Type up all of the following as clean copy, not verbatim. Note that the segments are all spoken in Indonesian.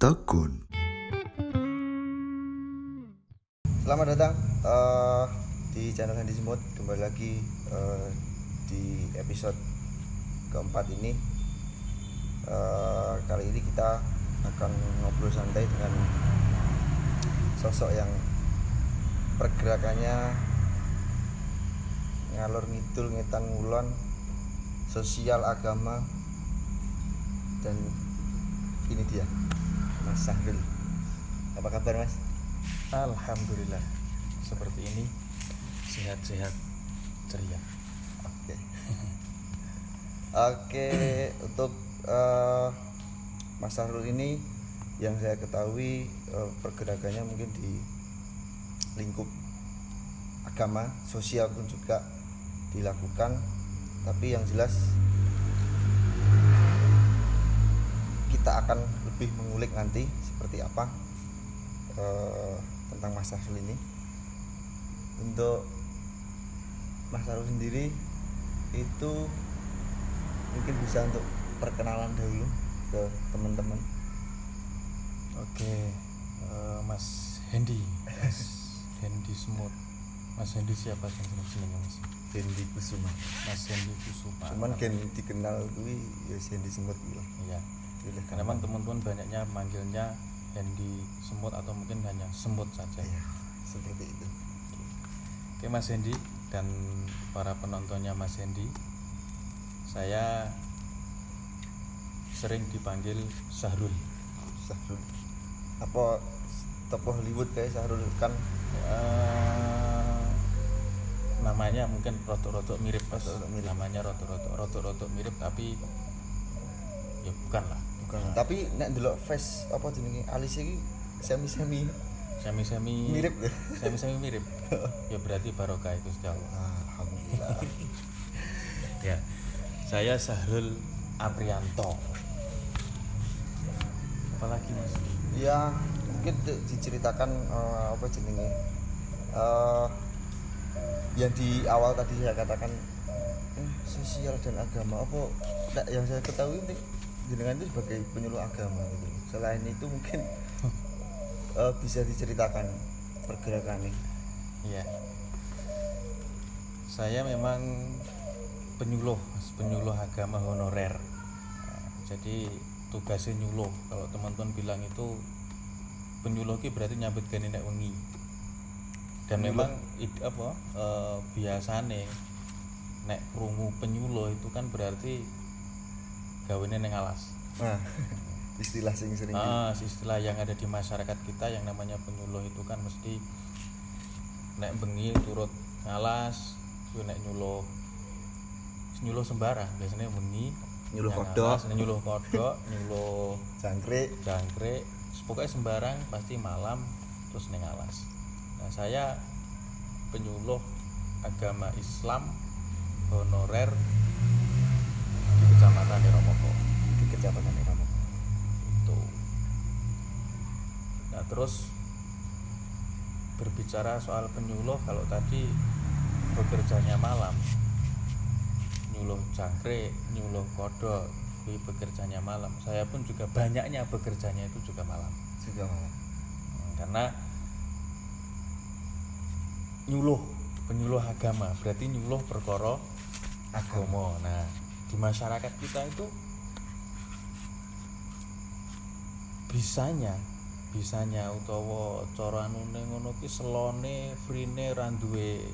Takun. Selamat datang di channel Handy Smooth. Kembali lagi di episode keempat ini. Kali ini kita akan ngobrol santai dengan sosok yang pergerakannya ngalor ngidul, ngetan ngulon, sosial, agama, dan ini dia Mas Sahrul. Apa kabar, Mas? Alhamdulillah, seperti ini, sehat-sehat, ceria. Oke, untuk Mas Sahrul ini yang saya ketahui pergerakannya mungkin di lingkup agama, sosial pun juga dilakukan. Tapi yang jelas kita akan lebih mengulik nanti seperti apa tentang Mas Sahrul ini. Untuk Mas Sahrul sendiri itu mungkin bisa untuk perkenalan dahulu ke teman-teman. Oke, Mas Hendy Smooth. Mas Hendy siapa sih jenenge Mas? Hendy Kusuma. Mas Hendy Kusuma. Cuman gen dikenal kuwi ya Hendy Smooth gitu. Iya. Karena memang teman-teman banyaknya manggilnya Hendy Semut atau mungkin hanya Semut saja. Iya, seperti itu. Oke, Mas Hendy dan para penontonnya Mas Hendy, saya sering dipanggil Sahrul. Sahrul. Apa tokoh Hollywood kayak Sahrul kan? Namanya mungkin rotok-rotok mirip, Mas. Mirip. Namanya rotok-rotok mirip, tapi ya bukan lah. Bukan. Tapi nek ndelok face apa jenenge alis iki semi Semi-semi mirip. Semi-semi mirip. Ya berarti barokah itu sejauh. Alhamdulillah. Ya. Saya Sahrul Aprianto. Apalagi Mas? Ya, mungkin diceritakan apa jenenge yang di awal tadi saya katakan sosial dan agama. Apa yang saya ketahui nih jenengan itu sebagai penyuluh agama gitu. Selain itu mungkin bisa diceritakan pergerakannya. Iya. Saya memang penyuluh agama honorer. Jadi tugasnya nyuluh. Kalau teman-teman bilang itu penyuluh ki berarti nyambut gani nek wengi. Dan memang biasane nek krungu penyuluh itu kan berarti gawene ning alas. Nah, istilah sing sering Istilah yang ada di masyarakat kita yang namanya penyuluh itu kan mesti nek bengi turut ngalas, yo nek nyuluh sembarang biasanya bengi nyuluh kodok, nyuluh jangkrik, pokoknya sembarang pasti malam terus ning alas. Nah, saya penyuluh agama Islam honorer di Kecamatan Romoko. Itu. Nah, terus berbicara soal penyuluh, kalau tadi bekerjanya malam, nyuluh jangkrik, nyuluh kodok, bekerjanya malam. Saya pun juga banyaknya bekerjanya itu juga malam. Karena penyuluh agama berarti nyuluh perkara agama. Nah, di masyarakat kita itu bisanya utawa cara anune ngono ki selone frine ra duwe,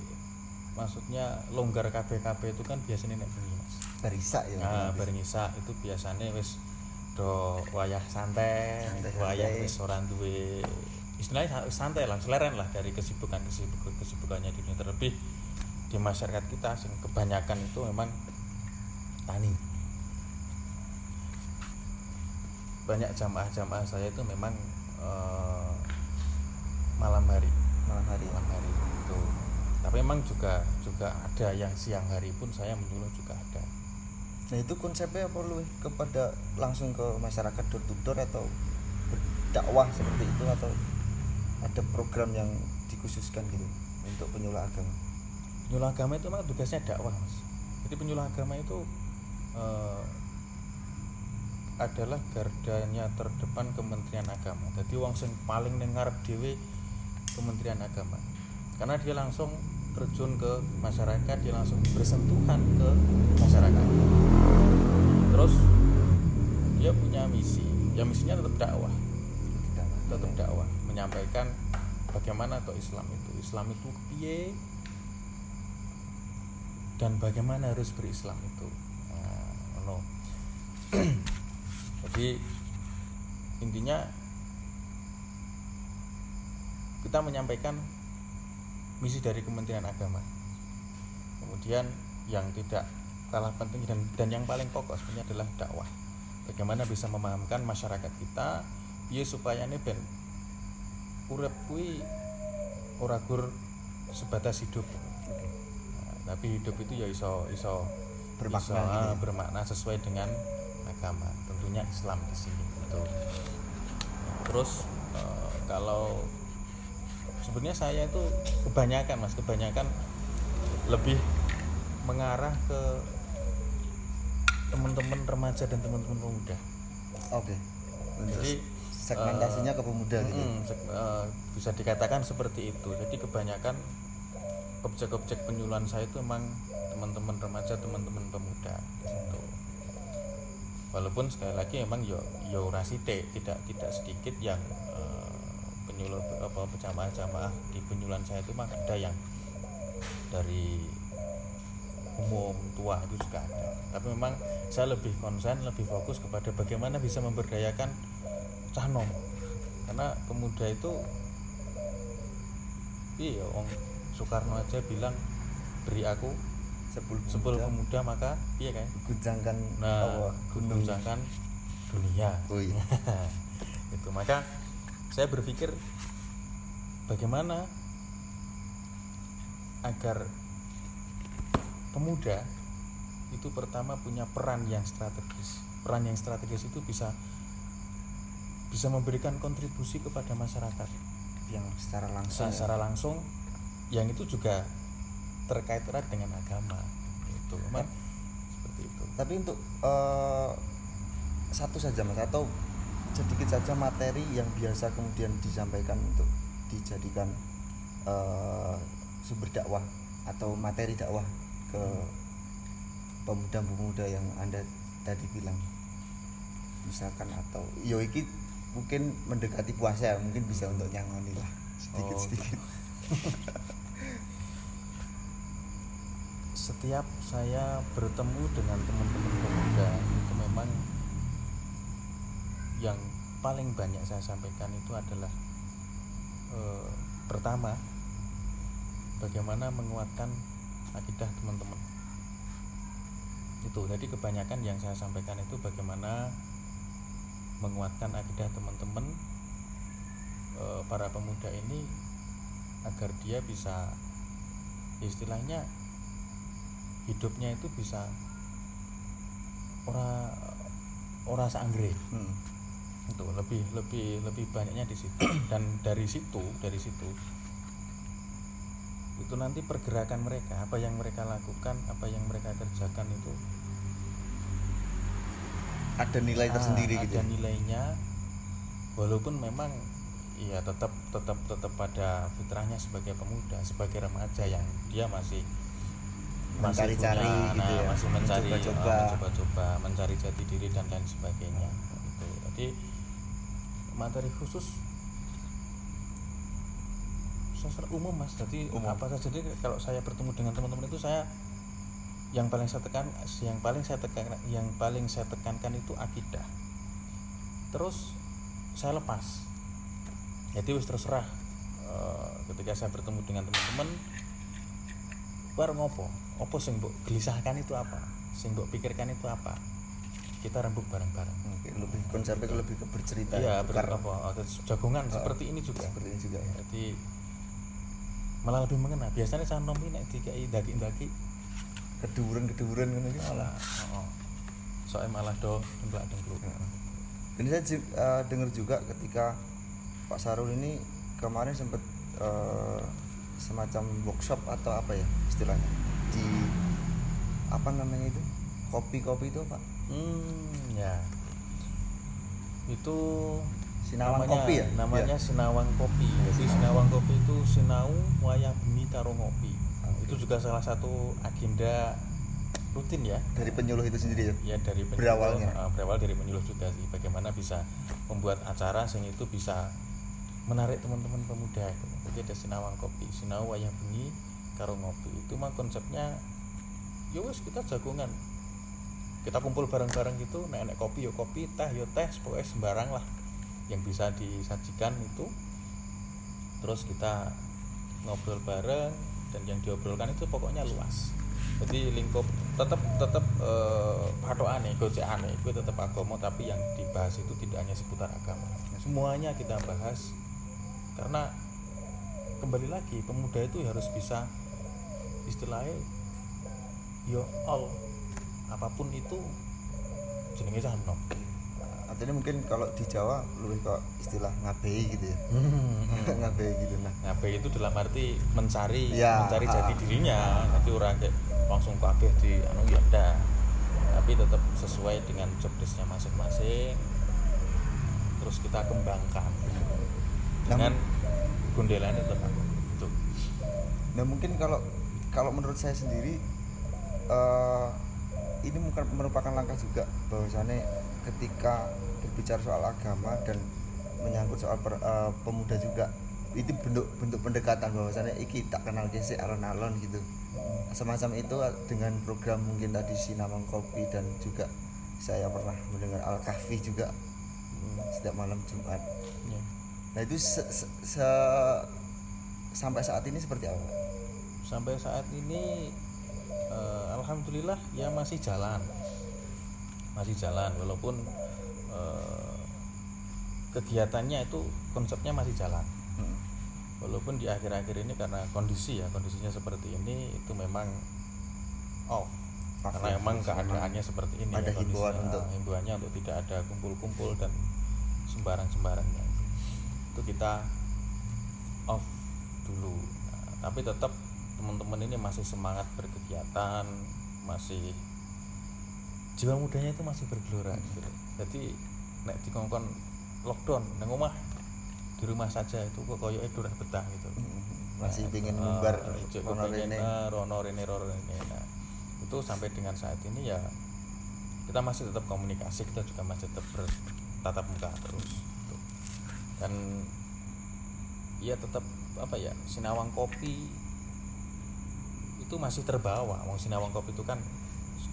maksudnya longgar kabeh itu kan biasanya nek bengi Mas. Barisak ya. Nah, barisak itu biasanya wis do wayah santai. Wayah wis ora duwe istilahnya santai lah, seleren lah dari kesibukannya di dunia. Terlebih di masyarakat kita sing kebanyakan itu memang tani. Banyak jamaah saya itu memang malam hari itu. Tapi memang juga ada yang siang hari pun saya menyuluh juga ada. Nah, itu konsepnya apa lu kepada langsung ke masyarakat door to door atau berdakwah seperti itu, atau ada program yang dikhususkan gitu untuk penyuluh agama? Penyuluh agama itu memang tugasnya dakwah Mas. Jadi penyuluh agama itu adalah gardanya terdepan Kementerian Agama. Jadi wong sing paling ning ngarep dhewe Kementerian Agama. Karena dia langsung terjun ke masyarakat, dia langsung bersentuhan ke masyarakat. Terus dia punya misi. Ya misinya tetap dakwah. Tetap dakwah, menyampaikan bagaimana toh Islam itu piye dan bagaimana harus berislam itu. Nah, jadi intinya kita menyampaikan misi dari Kementerian Agama. Kemudian yang tidak kalah penting dan yang paling pokok sebenarnya adalah dakwah. Bagaimana bisa memahamkan masyarakat kita piye supaya ben urip kuwi ora gur sebatas hidup. Nah, tapi hidup itu ya iso bermakna sesuai dengan agama, tentunya Islam di sini gitu. Terus kalau sebenarnya saya itu kebanyakan lebih mengarah ke teman-teman remaja dan teman-teman pemuda. Oke. Jadi segmentasinya ke pemuda gitu. Bisa dikatakan seperti itu. Jadi kebanyakan objek-objek penyuluhan saya itu memang teman-teman remaja, teman-teman pemuda gitu. Walaupun sekali lagi memang yo ora sithik, tidak sedikit yang penyuluh jamaah di penyuluhan saya itu memang ada yang dari umum tua itu juga ada. Tapi memang saya lebih konsen, lebih fokus kepada bagaimana bisa memberdayakan cah nom. Karena pemuda itu iya, Soekarno aja bilang beri aku 10 pemuda maka iya kan gunjangkan gunjangkan dunia. Oh iya. Itu maka saya berpikir bagaimana agar pemuda itu pertama punya peran yang strategis. Peran yang strategis itu bisa memberikan kontribusi kepada masyarakat yang secara langsung yang itu juga terkait erat dengan agama itu. Seperti itu. Tapi untuk satu saja Mas, atau sedikit saja materi yang biasa kemudian disampaikan untuk dijadikan sumber dakwah atau materi dakwah ke pemuda-pemuda yang Anda tadi bilang, misalkan, atau iki mungkin mendekati puasa, mungkin bisa untuk nyangoni lah sedikit. Setiap saya bertemu dengan teman-teman pemuda itu memang yang paling banyak saya sampaikan itu adalah pertama, bagaimana menguatkan akidah teman-teman itu. Jadi kebanyakan yang saya sampaikan itu bagaimana menguatkan akidah teman-teman para pemuda ini agar dia bisa istilahnya hidupnya itu bisa ora saanggre. Itu lebih banyaknya di situ. Dan dari situ itu nanti pergerakan mereka, apa yang mereka lakukan, apa yang mereka kerjakan itu ada nilai tersendiri gitu. Ada nilainya, walaupun memang ya tetap pada fitrahnya sebagai pemuda, sebagai remaja yang dia masih mencari-cari gitu ya, masih mencoba mencari jati diri dan lain sebagainya gitu. Jadi materi khusus sastra umum Mas, jadi apa saja. Jadi kalau saya bertemu dengan teman-teman itu yang paling saya tekankan itu akidah. Terus saya lepas. Jadi wis terserah ketika saya bertemu dengan teman-teman baru ngopo sing mbok gelisahkan itu apa, sing mbok pikirkan itu apa, kita rembuk bareng-bareng. Lebih konsepnya lebih ke bercerita. Iya, jagongan seperti ini juga. Ya. Jadi malah lebih mengena. Biasanya saya nom nek dikai ndaki-ndaki keduren ngono iki malah soalnya malah demplak-dempluk. Ini saya dengar juga ketika Pak Sarul ini kemarin sempat semacam workshop atau apa ya istilahnya, di apa namanya itu, kopi itu Pak? Ya. Itu Sinawang namanya, Kopi ya? namanya Iya. Sinawang Kopi. Jadi Sinawang Kopi itu sinau wayah bengi karo ngopi. Itu juga salah satu agenda rutin ya. Dari penyuluh itu sendiri ya. Ya dari Berawalnya. berawal dari penyuluh juga sih. Bagaimana bisa membuat acara sing itu bisa menarik teman-teman pemuda. Jadi ada Sinawang Kopi, sinau wayah bengi karo ngopi. Itu mah konsepnya ya wis kita jagongan. Kita kumpul bareng-bareng gitu, nek kopi yo kopi, teh yo teh, pokoknya sembarang lah yang bisa disajikan itu. Terus kita ngobrol bareng dan yang diobrolkan itu pokoknya luas. Jadi lingkup tetap pathokane, gojekane itu tetap agama, tapi yang dibahas itu tidak hanya seputar agama. Semuanya kita bahas karena kembali lagi pemuda itu harus bisa istilahnya yo all apapun itu jenenge sanom. Artinya mungkin kalau di Jawa lebih kok istilah ngabei gitu ya. Ngabei gitu nah. Ngabe itu dalam arti mencari Ya, jati dirinya. Nanti orang kayak langsung kabeh di anu ya ndak. Tapi tetap sesuai dengan job desk-nya masing-masing. Terus kita kembangkan dengan gondelane tetap aku. Itu. Nah mungkin kalau menurut saya sendiri ini bukan merupakan langkah juga bahwasannya ketika berbicara soal agama dan menyangkut soal pemuda juga itu bentuk pendekatan bahwasannya iki tak kenal kese alon-alon gitu semacam itu dengan program mungkin tadi Sinawang Kopi dan juga saya pernah mendengar Al-Kahfi juga setiap malam Jumat. Ya. Nah itu sampai saat ini seperti apa? Sampai saat ini alhamdulillah ya masih jalan walaupun kegiatannya itu konsepnya masih jalan. Walaupun di akhir-akhir ini karena kondisinya seperti ini itu memang off karena memang keadaannya seperti ini. Ada ya, himbauannya untuk tidak ada kumpul-kumpul dan sembarang-sembarangnya itu kita off dulu. Tapi tetap teman-teman ini masih semangat berkegiatan, masih jiwa mudanya itu masih bergelora gitu. Jadi nek dikongkon lockdown nang omah di rumah saja itu kok koyoke durah betah gitu. Masih pengen ngumbar rono rene. Nah, itu sampai dengan saat ini ya kita masih tetap komunikasi, kita juga masih tetap bertatap muka terus gitu. Dan ya tetap Sinawang Kopi itu masih terbawa. Mau Sinawang Kopi itu kan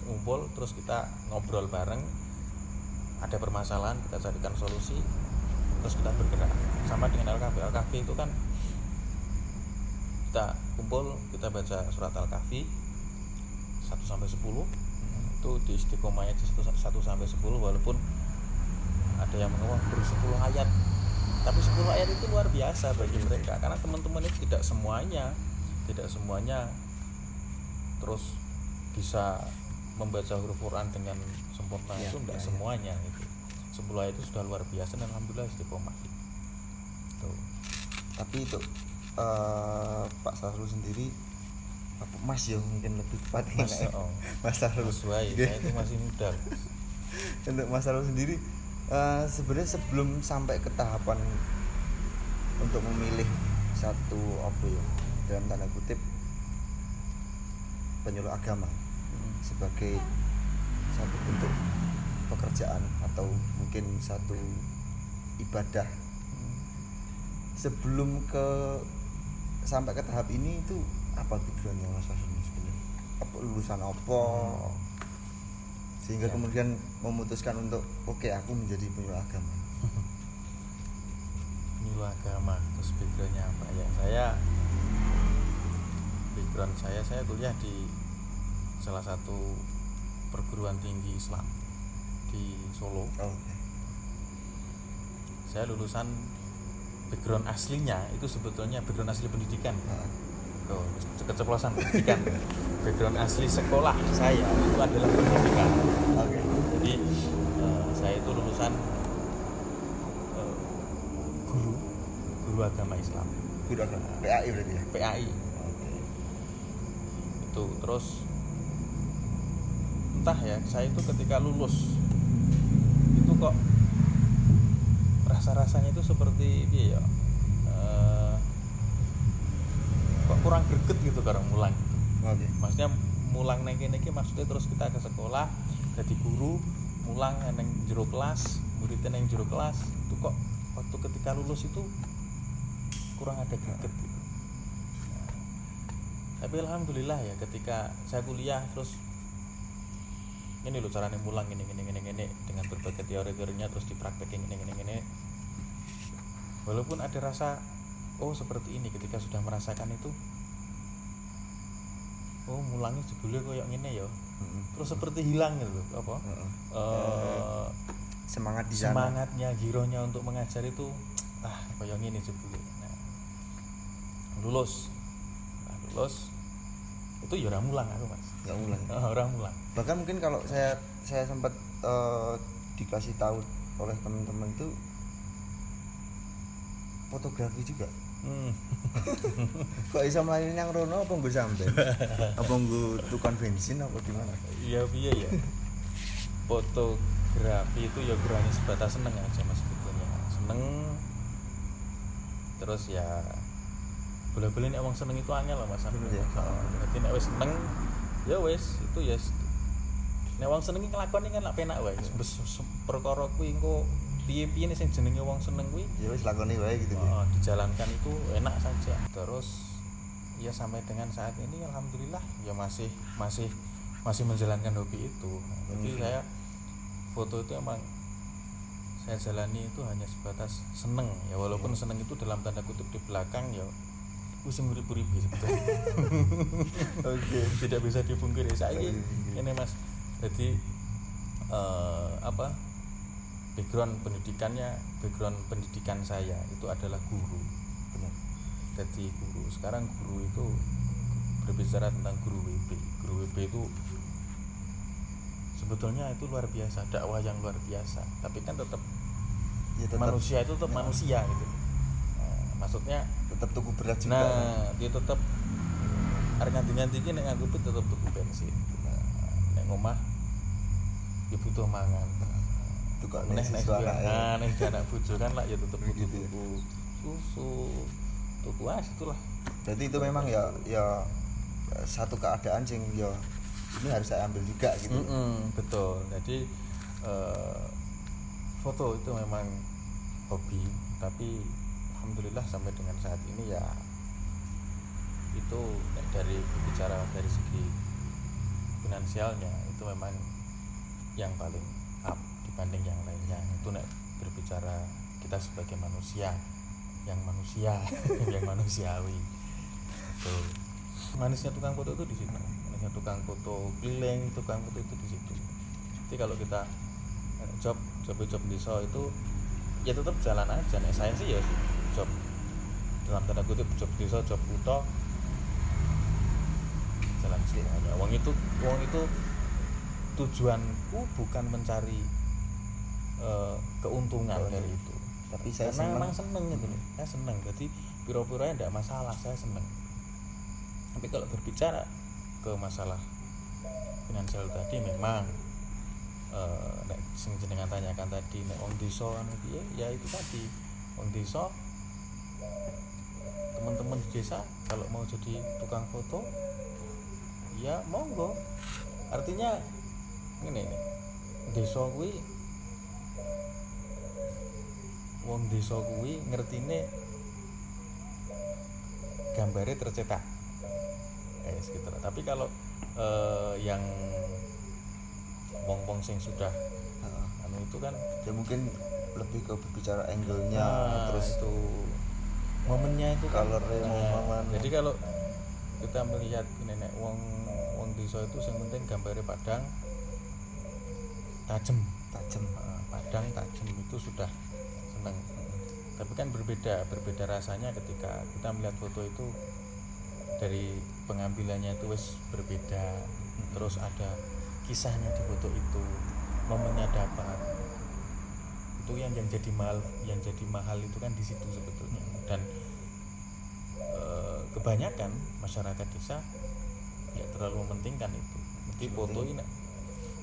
ngumpul terus kita ngobrol bareng, ada permasalahan kita carikan solusi, terus kita bergerak. Sama dengan Al-Kahfi itu kan kita kumpul, kita baca surat Al-Kahfi 1-10 itu di istiqomahnya di 1-10 walaupun ada yang mengatakan baru 10 ayat, tapi 10 ayat itu luar biasa bagi mereka karena teman-teman itu tidak semuanya terus bisa membaca huruf Quran dengan sempurna itu tidak semuanya gitu. 10 ayat itu sudah luar biasa dan alhamdulillah istiqomah tuh. Tapi itu Pak Sahrul sendiri Mas ya mungkin lebih tepat Mas Sahrul saya itu masih muda. Untuk Mas Sahrul sendiri sebenarnya sebelum sampai ke tahapan untuk memilih satu dalam tanda kutip penyuluh agama sebagai satu bentuk pekerjaan atau mungkin satu ibadah, sebelum sampai ke tahap ini itu apa tujuannya Mas Sahrul sebenarnya? Apa lulusan apa sehingga kemudian memutuskan untuk aku menjadi penyuluh agama? Penyuluh agama, terus backgroundnya apa ya? Background saya kuliah di salah satu perguruan tinggi Islam di Solo. Saya lulusan background aslinya itu sebetulnya background asli pendidikan. Keceplosan pendidikan. Background asli sekolah saya itu adalah pendidikan. Jadi saya itu lulusan guru agama Islam. Guru agama PAI berarti ya? PAI. Itu terus entah ya, saya itu ketika lulus itu kok rasa-rasanya itu seperti piye ya, kok kurang greget gitu karo mulang gitu. Oke. Maksudnya mulang neng kene iki maksudnya terus kita ke sekolah jadi guru mulang neng jero kelas, muridnya neng jero kelas itu kok waktu ketika lulus itu kurang ada greget gitu. Nah, tapi alhamdulillah ya ketika saya kuliah terus ini loh caranya mulang ini dengan berbagai teori-teorinya terus dipraktekin ini. Walaupun ada rasa oh seperti ini ketika sudah merasakan itu, oh mulangnya jebule koyo ngene ya. Terus seperti hilang gitu loh, apa? Semangat di sana. Semangatnya, girohnya untuk mengajar itu koyo ngene jebule. Nah, lulus itu ya ora mulang aku, Mas. Enggak mulang. Ora mulang. Bahkan mungkin kalau saya sempat dikasih tahu oleh teman-teman itu fotografi juga. Kok bisa melayani yang rono apa nggo sampe? Apa nggo tukang bensin apa gimana? Iya piye ya. Fotografi itu ya hanya sebatas seneng aja Mas sebetulnya. Seneng terus ya boleh-boleh nek wong seneng itu angel lah Mas. Iya. Dadi nek wis seneng ya wis itu ya nek wong seneng iki nglakoni kan lak penak wae. Perkara kuwi engko piye-piye nek sing jenenge wong seneng kuwi Ya wis lakoni wae gitu ya. Dijalankan itu enak saja. Terus ya sampai dengan saat ini alhamdulillah ya masih menjalankan hobi itu. Jadi saya foto itu emang saya jalani itu hanya sebatas seneng ya, walaupun seneng itu dalam tanda kutip di belakang ya wis ngurip-uripi sebetulnya. Oke. Tidak bisa dipungkiri saiki ini Mas. Jadi background pendidikan saya itu adalah guru. Benar. Jadi guru. Sekarang guru itu berbicara tentang guru WB. Guru WB itu sebetulnya itu luar biasa, dakwah yang luar biasa. Tapi kan tetap manusia itu tetap manusia gitu. Nah, maksudnya tetap tuku berat juga. Nah, dia tetap arep nganti-nganti iki nek nganggo tetep tuku bensin. Nek ngomah ya butuh mangan. Tukang Nek anak bojo kan lah ya tetep butuh Gitu ya. tuku susu, tuku itulah. Jadi itu memang ya satu keadaan sing ya ini harus saya ambil juga gitu. Betul. Jadi foto itu memang hobi, tapi alhamdulillah sampai dengan saat ini ya itu dari berbicara dari segi finansialnya itu memang yang paling up dibanding yang lainnya. Itu nek berbicara kita sebagai manusia yang manusiawi itu manisnya tukang foto itu di situ, manisnya tukang foto keliling, tukang foto itu di situ. Jadi kalau kita job desa itu ya tetap jalan aja. Nek saya sih ya job dalam tanda kutip job desa, job kutha jalan semuanya. Wong itu tujuanku bukan mencari keuntungan dari itu, tapi saya memang seneng gitu loh. Saya seneng, jadi piro-pironya tidak masalah, saya seneng. Tapi kalau berbicara ke masalah finansial tadi memang nek sing jenengan tanyakan tadi nek wong desa anu piye ya itu tadi wong desa teman-teman di desa kalau mau jadi tukang foto ya monggo, artinya ngene desa kuwi wong desa kuwi ngertine gambare tercetak gitu. Tapi kalau yang wong-wong sing sudah anu itu kan ya mungkin lebih ke berbicara angle-nya, terus itu momennya itu color-nya momen. Jadi kalau kita melihat nenek wong desa itu yang penting gambare padang tajam padang tajam itu sudah seneng. Tapi kan berbeda rasanya ketika kita melihat foto itu dari pengambilannya itu wis berbeda, terus ada kisahnya di foto itu, momennya dapat, itu yang jadi mahal itu kan di situ sebetulnya. Dan kebanyakan masyarakat desa ya terlalu mementingkan itu. Jadi foto ini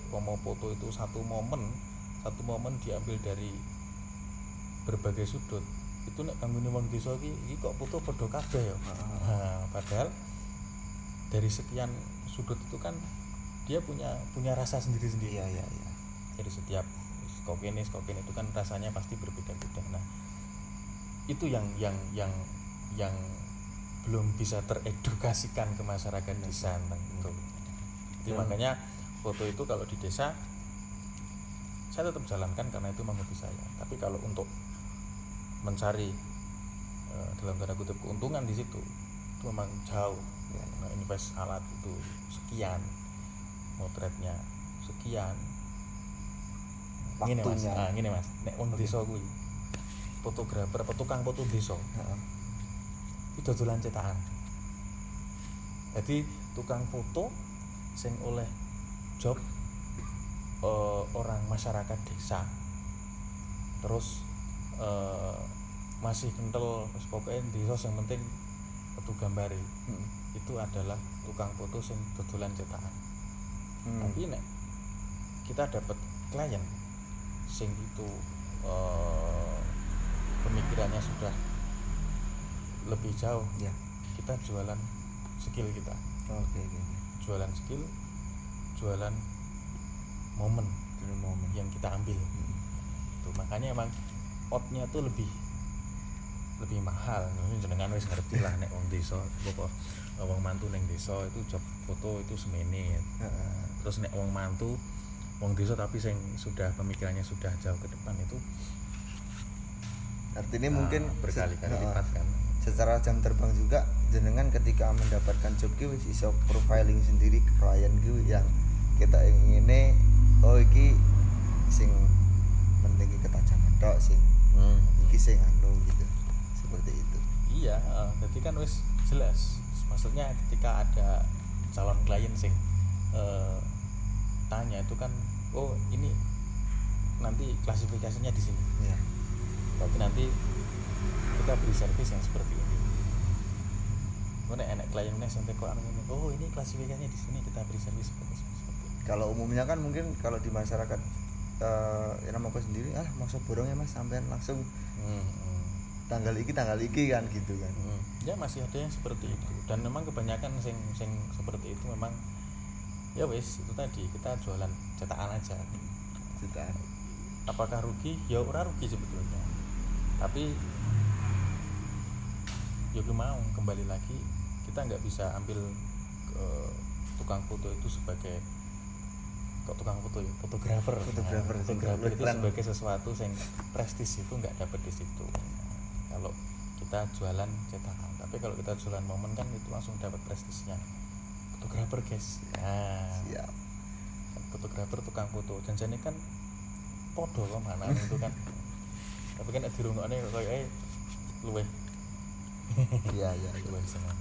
mau foto itu satu momen diambil dari berbagai sudut. Itu nek kanggone wong desa iki kok foto padha kabeh ya. Padahal dari sekian sudut itu kan dia punya rasa sendiri-sendiri. Iya. Jadi setiap skokene itu kan rasanya pasti berbeda-beda. Nah, itu yang belum bisa teredukasikan ke masyarakat desa tentang itu. Jadi makanya foto itu kalau di desa saya tetap jalankan karena itu memang hobi saya. Tapi kalau untuk mencari dalam tanda kutip keuntungan di situ itu memang jauh. Nah, invest alat itu sekian, motretnya sekian. Gini mas, nek wong desa kuwi fotografer apa tukang foto desa. Itu dodolan cetakan. Jadi tukang foto sing oleh job orang masyarakat desa. Terus masih kental pokoknya desa yang penting foto gambari. Itu adalah tukang foto sing dodolan cetakan. Tapi nek kita dapat klien sing itu pemikirannya sudah lebih jauh, ya. Kita jualan skill kita. Oke. Jualan skill, jualan momen yang kita ambil. Tuh, makanya emang outnya tuh lebih mahal. Jenengan wis ngerti lah nek wong desa apa wong mantu ning desa itu job foto itu semene. Terus nek wong mantu wong desa tapi sing sudah pemikirannya sudah jauh ke depan itu artinya mungkin berkali-kali lipat kan. Secara jam terbang juga jenengan ketika mendapatkan job ki wis iso profiling sendiri ke klien ki yang kita ingine iki sing penting iki ketajaman tok sing iki sing anu gitu. Seperti itu. Iya, jadi kan wis jelas. Maksudnya ketika ada calon klien sing tanya itu kan, oh ini nanti klasifikasinya di sini. Iya. Berarti nanti kita beri servis yang seperti ini. Mana enak kliennya sampai kok oh ini klasifikasinya di sini, kita beri servis seperti ini. Kalau umumnya kan mungkin kalau di masyarakat Iramoko sendiri maksud borong ya mas sampean langsung tanggal iki kan gitu kan. Ya masih ada yang seperti itu dan memang kebanyakan sing seperti itu memang ya wis itu tadi kita jualan cetakan aja. Cetakan. Apakah rugi? Ya ora rugi sebetulnya. Tapi ya mau kembali lagi kita nggak bisa ambil ke tukang foto itu sebagai tukang foto ya fotografer itu sebagai sesuatu yang prestis itu nggak dapat di situ. Kalau kita jualan cetakan, tapi kalau kita jualan momen kan itu langsung dapat prestisnya fotografer guys. Siap. Fotografer tukang foto janjane kan podo kok mana itu kan. Tapi kan dirungokne koyo luweh. Iya. Luweh seneng.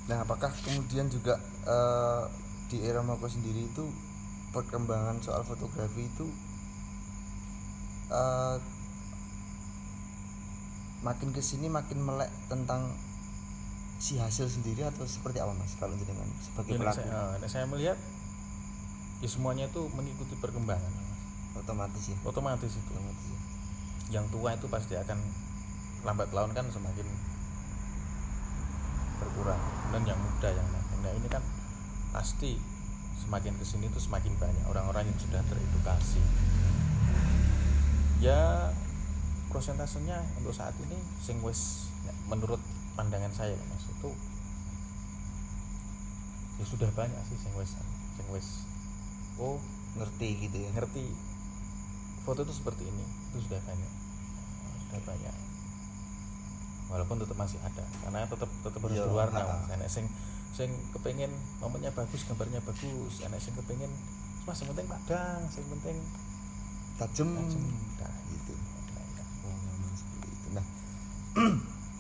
Nah, apakah kemudian juga di Iramoko sendiri itu perkembangan soal fotografi itu makin kesini makin melek tentang si hasil sendiri atau seperti apa mas kalau jenengan sebagai pelaku? Saya melihat ya semuanya itu mengikuti perkembangan. Otomatis ya. Otomatis itu. Yang tua itu pasti akan lambat laun kan semakin berkurang dan yang muda yang makin. Nah ini kan pasti semakin kesini itu semakin banyak orang-orang yang sudah teredukasi. Ya prosentasenya untuk saat ini sing wis menurut pandangan saya mas itu ya sudah banyak sih sing wis ngerti gitu ya. Ngerti foto itu seperti ini itu sudah banyak. Walaupun tetap masih ada karena tetap harus berwarna. Enak sing kepengen momennya bagus, gambarnya bagus. Enak sing kepengen mas yang penting padang, yang penting tajem. Nah gitu. Seperti itu. Nah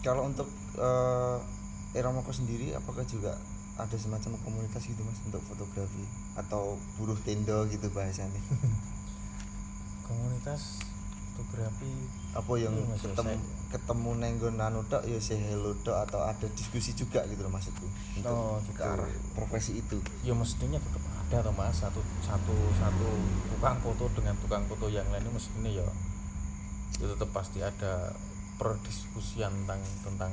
kalau untuk Iramoko sendiri apakah juga ada semacam komunitas gitu mas untuk fotografi atau buruh tenda gitu bahasanya? Komunitas fotografi apa yang ketemu nenggon anu tok ya say hello tok atau ada diskusi juga gitu loh maksudku untuk ke arah profesi itu ya mestinya tetap ada toh mas satu tukang foto dengan tukang foto yang lain itu mestinya ya itu tetap pasti ada perdiskusian tentang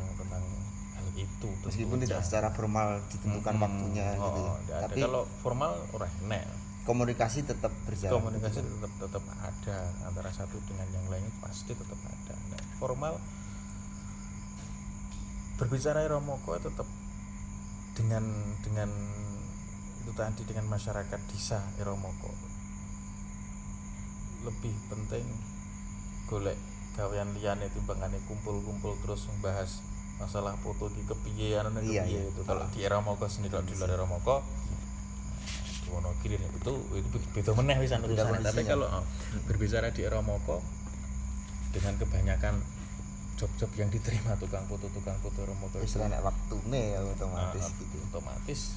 hal itu meskipun tidak secara formal ditentukan waktunya gitu ya. Tapi kalau formal orang enak, komunikasi tetap berjalan. Komunikasi tetap ada antara satu dengan yang lain, pasti tetap ada. Nah, formal berbicara Iromoko tetap dengan itu tadi, dengan masyarakat desa Iromoko. Lebih penting golek gawean liyane timbangane kumpul-kumpul terus membahas masalah foto di kepiye itu. Kalau di Iromoko sendiri, kalau di luar Iromoko Wonogiri itu beda meneh wisan urusannya. Tapi kalau berbicara di Iromoko dengan kebanyakan job-job yang diterima tukang foto Iromoko itu nek waktune ya otomatis gitu. Otomatis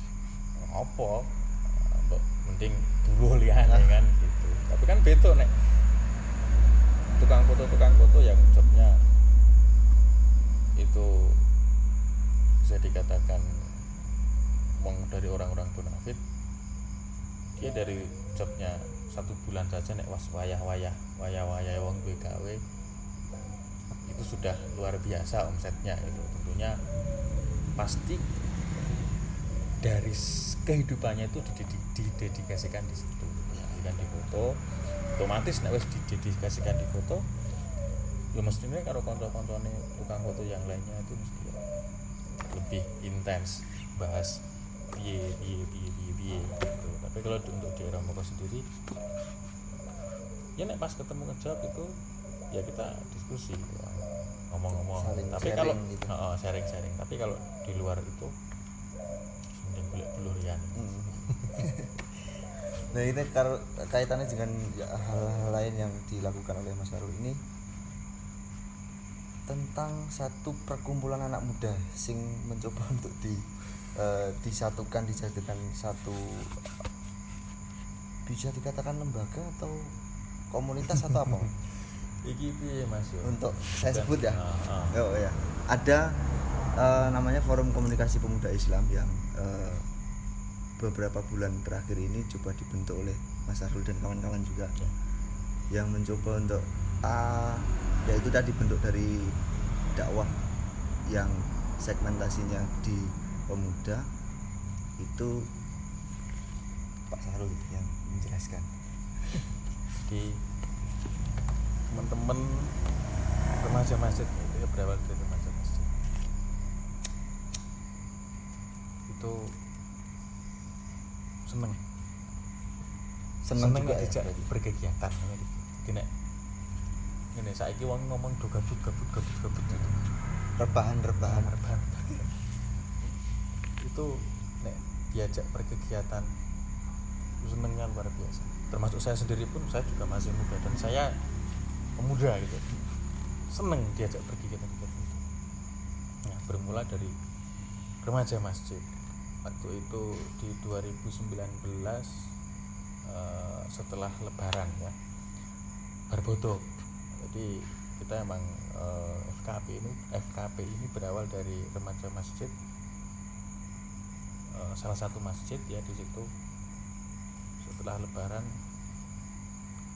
apa mending buruh liyane kan gitu. Tapi kan beda nek tukang foto yang jobnya itu bisa dikatakan dari orang-orang bonafit, dia dari jobnya 1 bulan saja nek wayah wong duwe gawe itu sudah luar biasa omsetnya itu. Tentunya pasti dari kehidupannya itu didedikasikan di situ, didedikasikan di foto. Otomatis nek wis didedikasikan di foto ya mestinya karo kanca-kancane tukang foto yang lainnya itu mesti lebih intens bahas piye gitu. Tapi kalau untuk di Iromoko sendiri ya nek pas ketemu ngejawab itu ya kita diskusi ngomong-ngomong. Tapi kalau gitu. Sharing. Tapi kalau di luar itu mending golek pelurian. Nah ini kaitannya dengan hal-hal lain yang dilakukan oleh Mas Karul ini tentang satu perkumpulan anak muda sing mencoba untuk disatukan, dijadikan satu, bisa dikatakan lembaga atau komunitas atau apa? Iki piye Mas yo? Untuk saya sebut ya. Oh ya. Ada namanya Forum Komunikasi Pemuda Islam yang beberapa bulan terakhir ini coba dibentuk oleh Mas Arul dan kawan-kawan juga, yang mencoba untuk yaitu tadi bentuk dari dakwah yang segmentasinya di pemuda itu Pak Sarul yang menjelaskan. Di teman-teman remaja masjid itu ya, berawal dari remaja masjid itu seneng juga dijak berkegiatan gini saiki wong ngomong do gabut gitu. rebahan itu nek diajak berkegiatan senengnya luar biasa. Termasuk saya sendiri pun, saya juga masih muda dan saya pemuda gitu, seneng diajak berkegiatan gitu. Nah, bermula dari remaja masjid. Waktu itu di 2019 setelah lebaran ya, berbodok. Jadi kita emang FKP ini berawal dari remaja masjid, salah satu masjid ya. Di situ setelah lebaran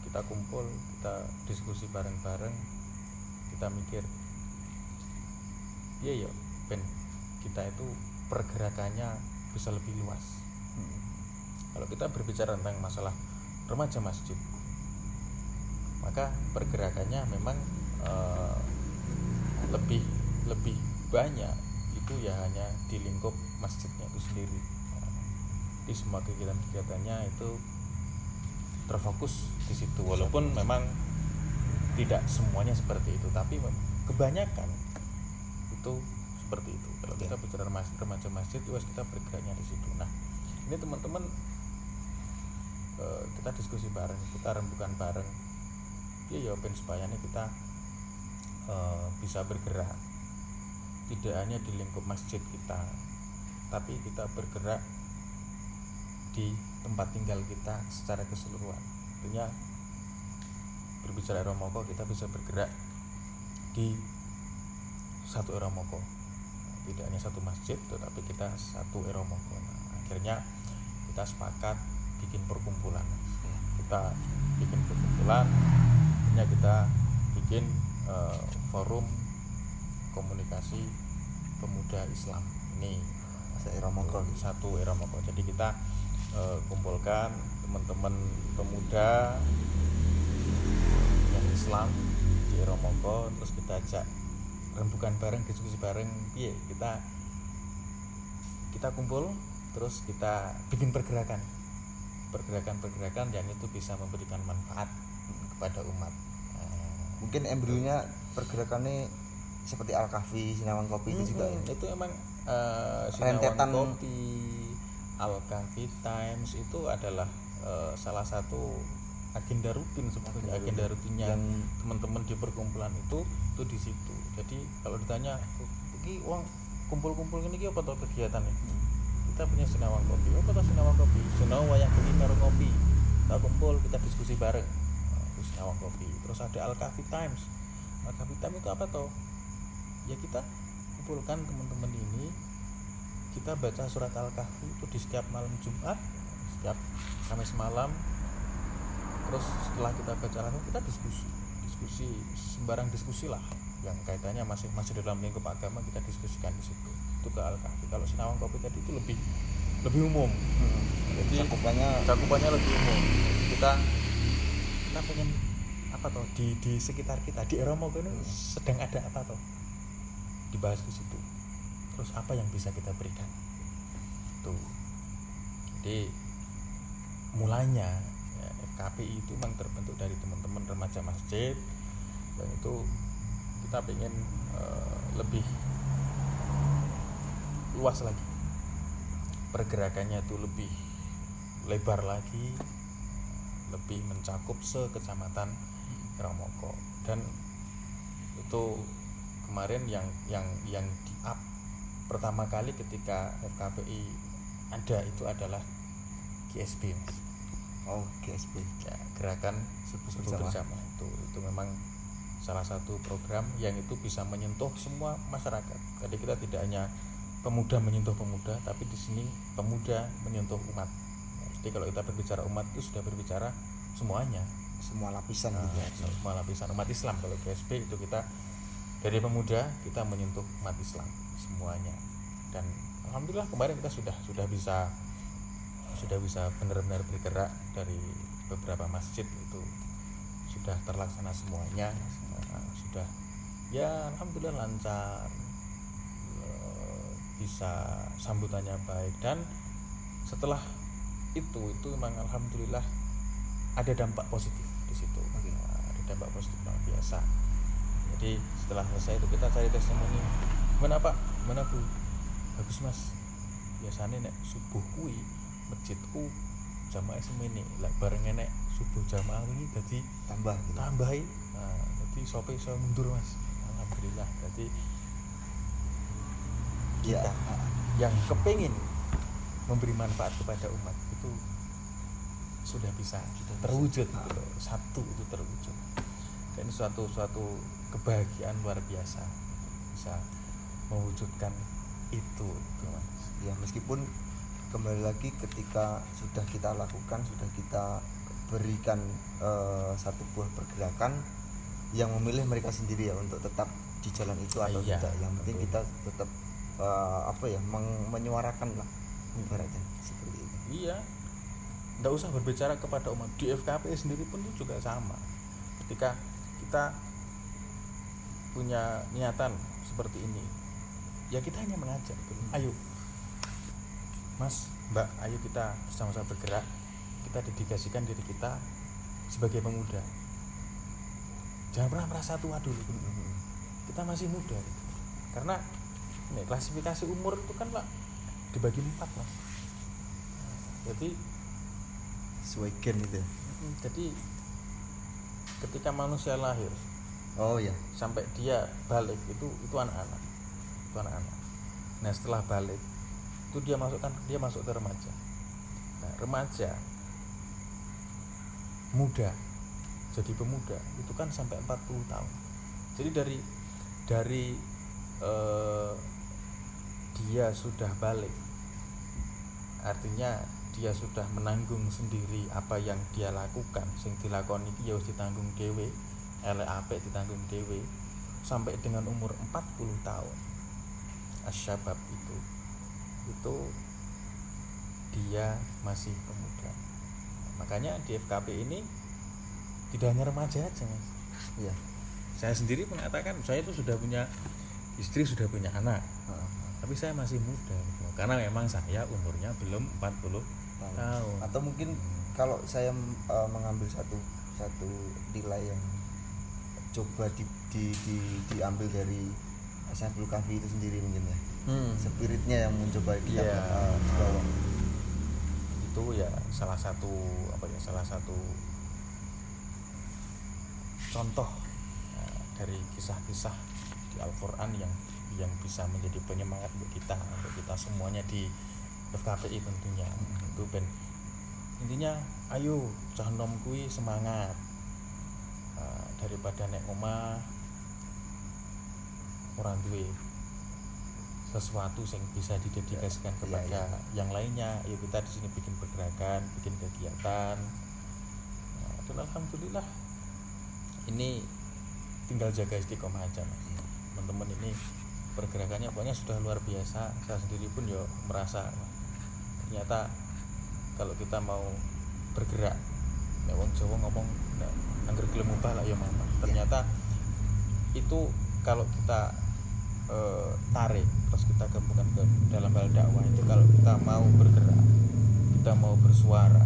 kita kumpul, kita diskusi bareng-bareng, kita mikir iya ben kita itu pergerakannya bisa lebih luas. Kalau kita berbicara tentang masalah remaja masjid, maka pergerakannya memang lebih banyak itu ya hanya di lingkup masjidnya itu sendiri. Di semua kegiatan-kegiatannya itu terfokus di situ, walaupun memang tidak semuanya seperti itu, tapi kebanyakan itu seperti itu. Kalau kita bicara remaja masjid, kita bergeraknya di situ. Nah, ini teman-teman kita diskusi bareng, kita rembukan bareng. Ya ben supaya kita bisa bergerak tidak hanya di lingkup masjid kita, tapi kita bergerak di tempat tinggal kita secara keseluruhan. Artinya berbicara Iromoko, kita bisa bergerak di satu Iromoko, tidak hanya satu masjid, tetapi kita satu Iromoko. Nah, akhirnya kita sepakat bikin perkumpulan. Kita bikin perkumpulan, akhirnya kita bikin forum komunikasi pemuda Islam ini Era Mongko. Satu Era Mongko. Jadi kita kumpulkan teman-teman pemuda yang Islam di Era Mongko, terus kita ajak rembukan bareng, diskusi bareng, piye kita kumpul, terus kita bikin pergerakan yang itu bisa memberikan manfaat kepada umat. Mungkin embrionya pergerakannya seperti Al-Kahfi, Sinawang Kopi itu juga ya? Itu emang rentetan Sinawang Kopi, Al-Kahfi Times itu adalah salah satu agenda rutin sebetulnya, agenda rutinnya yang teman-teman di perkumpulan itu di situ. Jadi kalau ditanya iki wong kumpul-kumpul ini apa toh kegiatannya? Kita punya Sinawang Kopi. Apa toh Sinawang Kopi? Sinawang wayang bengi karo ngopi. Kita kumpul, kita diskusi bareng. Terus Sinawang Kopi. Terus ada Al-Kahfi Times. Al-Kahfi Times itu apa toh? Ya kita kumpulkan teman-teman ini, kita baca surat Al-Kahfi itu di setiap malam Jumat, setiap Kamis malam. Terus setelah kita baca Al-Kahfi, kita diskusi sembarang diskusi lah yang kaitannya masih dalam lingkup agama, kita diskusikan di situ. Itu ke Al-Kahfi. Kalau Sinawang Kopi tadi itu lebih umum. Jadi cakupannya lebih umum. Kita pengen apa toh di sekitar kita di Era Mongko ini sedang ada apa toh, dibahas di situ. Terus apa yang bisa kita berikan tuh. Jadi mulanya ya, FKPI itu memang terbentuk dari teman-teman remaja masjid, dan itu kita pengen lebih luas lagi, pergerakannya itu lebih lebar lagi, lebih mencakup sekecamatan Era Mongko. Dan itu kemarin yang di up pertama kali ketika FKPI ada itu adalah GSB, Mas. Oh, GSB ya, gerakan subuh bersama. Itu memang salah satu program yang itu bisa menyentuh semua masyarakat. Jadi kita tidak hanya pemuda menyentuh pemuda, tapi di sini pemuda menyentuh umat. Jadi kalau kita berbicara umat itu sudah berbicara semuanya, semua lapisan gitu ya. Semua lapisan umat Islam. Kalau GSB itu kita dari pemuda kita menyentuh umat Islam semuanya. Dan alhamdulillah kemarin kita sudah bisa benar-benar bergerak dari beberapa masjid, itu sudah terlaksana semuanya, sudah ya alhamdulillah lancar, bisa sambutannya baik. Dan setelah itu memang alhamdulillah ada dampak positif di situ. Ada dampak positif luar biasa. Jadi setelah selesai itu kita cari testimoni, mana Pak, mana Bu, bagus Mas, biasanya nek subuh kuwi masjidku jamaah semene, lek bareng nek subuh jamaah wingi dadi tambahi. Dadi sope iso mundur Mas. Alhamdulillah. Jadi kita yang kepengin memberi manfaat kepada umat itu sudah bisa terwujud gitu loh. Satu itu terwujud. Dan suatu kebahagiaan luar biasa bisa mewujudkan itu Mas. Ya meskipun kembali lagi ketika sudah kita lakukan, sudah kita berikan satu buah pergerakan yang memilih mereka sendiri ya untuk tetap di jalan itu atau tidak. Yang penting kita tetap menyuarakan lah ibaratnya seperti itu. Iya, nggak usah berbicara kepada umat. Di FKP sendiri pun itu juga sama. Ketika kita punya niatan seperti ini, ya kita hanya mengajak, ayo Mas, Mbak, ayo kita bersama-sama bergerak. Kita dedikasikan diri kita sebagai pemuda. Jangan pernah merasa tua dulu. Kita masih muda. Karena ini klasifikasi umur itu kan lah dibagi 4 Mas. Jadi sesuai gen itu. Jadi ketika manusia lahir, sampai dia balik itu anak-anak. Itu anak-anak. Nah, setelah balik itu dia masuk ke remaja. Nah, remaja muda jadi pemuda itu kan sampai 40 tahun. Jadi dari dia sudah balik, artinya dia sudah menanggung sendiri apa yang dia lakukan, sing dilakoni iki ya wis ditanggung dhewe. elek apik ditanggung dhewe sampai dengan umur 40 tahun. Asyabab itu dia masih pemuda. Makanya di FKP ini tidak hanya remaja aja, Mas. Iya. Saya sendiri mengatakan saya itu sudah punya istri, sudah punya anak. Tapi saya masih muda gitu. Karena memang saya umurnya belum 40 tahun. Atau mungkin kalau saya mengambil satu nilai yang coba diambil dari Ashabul Kahfi itu sendiri mungkin ya. Spiritnya yang mencoba kita bawa. Itu ya salah satu contoh dari kisah-kisah di Al-Qur'an yang bisa menjadi penyemangat untuk kita semuanya di FKPI tentunya. Itu ben intinya ayo cah nom kuwi semangat, daripada nek omah orang duwe sesuatu yang bisa didedikasikan kepada yang lainnya. Ayo kita di sini bikin pergerakan, bikin kegiatan. Dan alhamdulillah ini tinggal jaga istiqomah aja, Mas. Teman-teman ini pergerakannya pokoknya sudah luar biasa. Saya sendiri pun ya merasa ternyata kalau kita mau bergerak, nek wong Jawa ngomong nek angger gelem ubah lah ya mama. Ternyata itu kalau kita tarik terus kita gabungkan ke dalam hal dakwah, itu kalau kita mau bergerak, kita mau bersuara,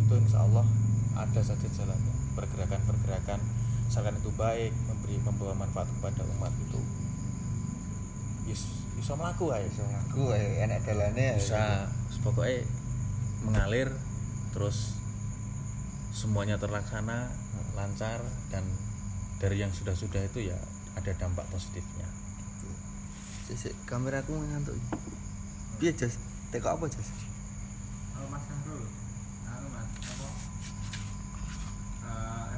itu insya Allah ada saja jalannya. Pergerakan misalkan itu baik, membawa manfaat kepada umat, itu bisa melaku ae, enak dalane bisa pokoknya mengalir terus semuanya terlaksana lancar, dan dari yang sudah itu ya ada dampak positifnya. Kameraku ngantuk. Piye Jas? Teko apa Jas? Mas Sahrul, Mas,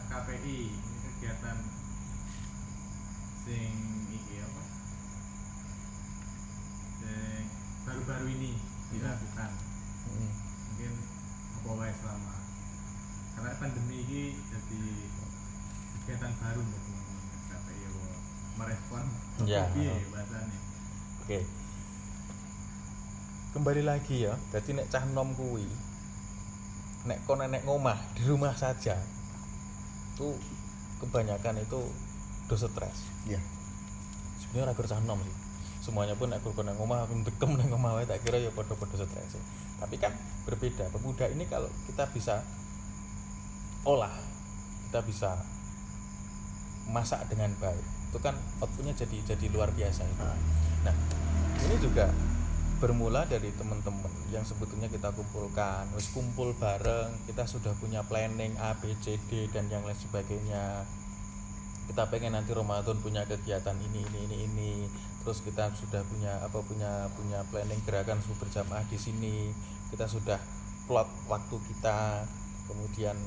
FKPI ini kegiatan sing iki apa? Sing baru-baru ini dilakukan. Mungkin apa wae selama karena pandemi ini jadi kegiatan baru untuk FKPI merespon piye bahasane. Oke. Kembali lagi ya, jadi nek cah nom kuwi nek kon nek ngomah di rumah saja tuh kebanyakan itu do stres. Iya. Sebenarnya ora cah nom sih. Semuanya pun nek kon nang ngomah aku ndekem nang ngomah wae tak kira ya padha-padha stres. Tapi kan berbeda. Pemuda ini kalau kita bisa olah, kita bisa masak dengan baik, itu kan outputnya jadi luar biasa itu. Nah, ini juga bermula dari teman-teman yang sebetulnya kita kumpulkan, wis kumpul bareng, kita sudah punya planning A, B, C, D dan yang lain sebagainya. Kita pengen nanti Ramadan punya kegiatan ini. Terus kita sudah punya planning gerakan subuh berjamaah di sini. Kita sudah plot waktu kita. Kemudian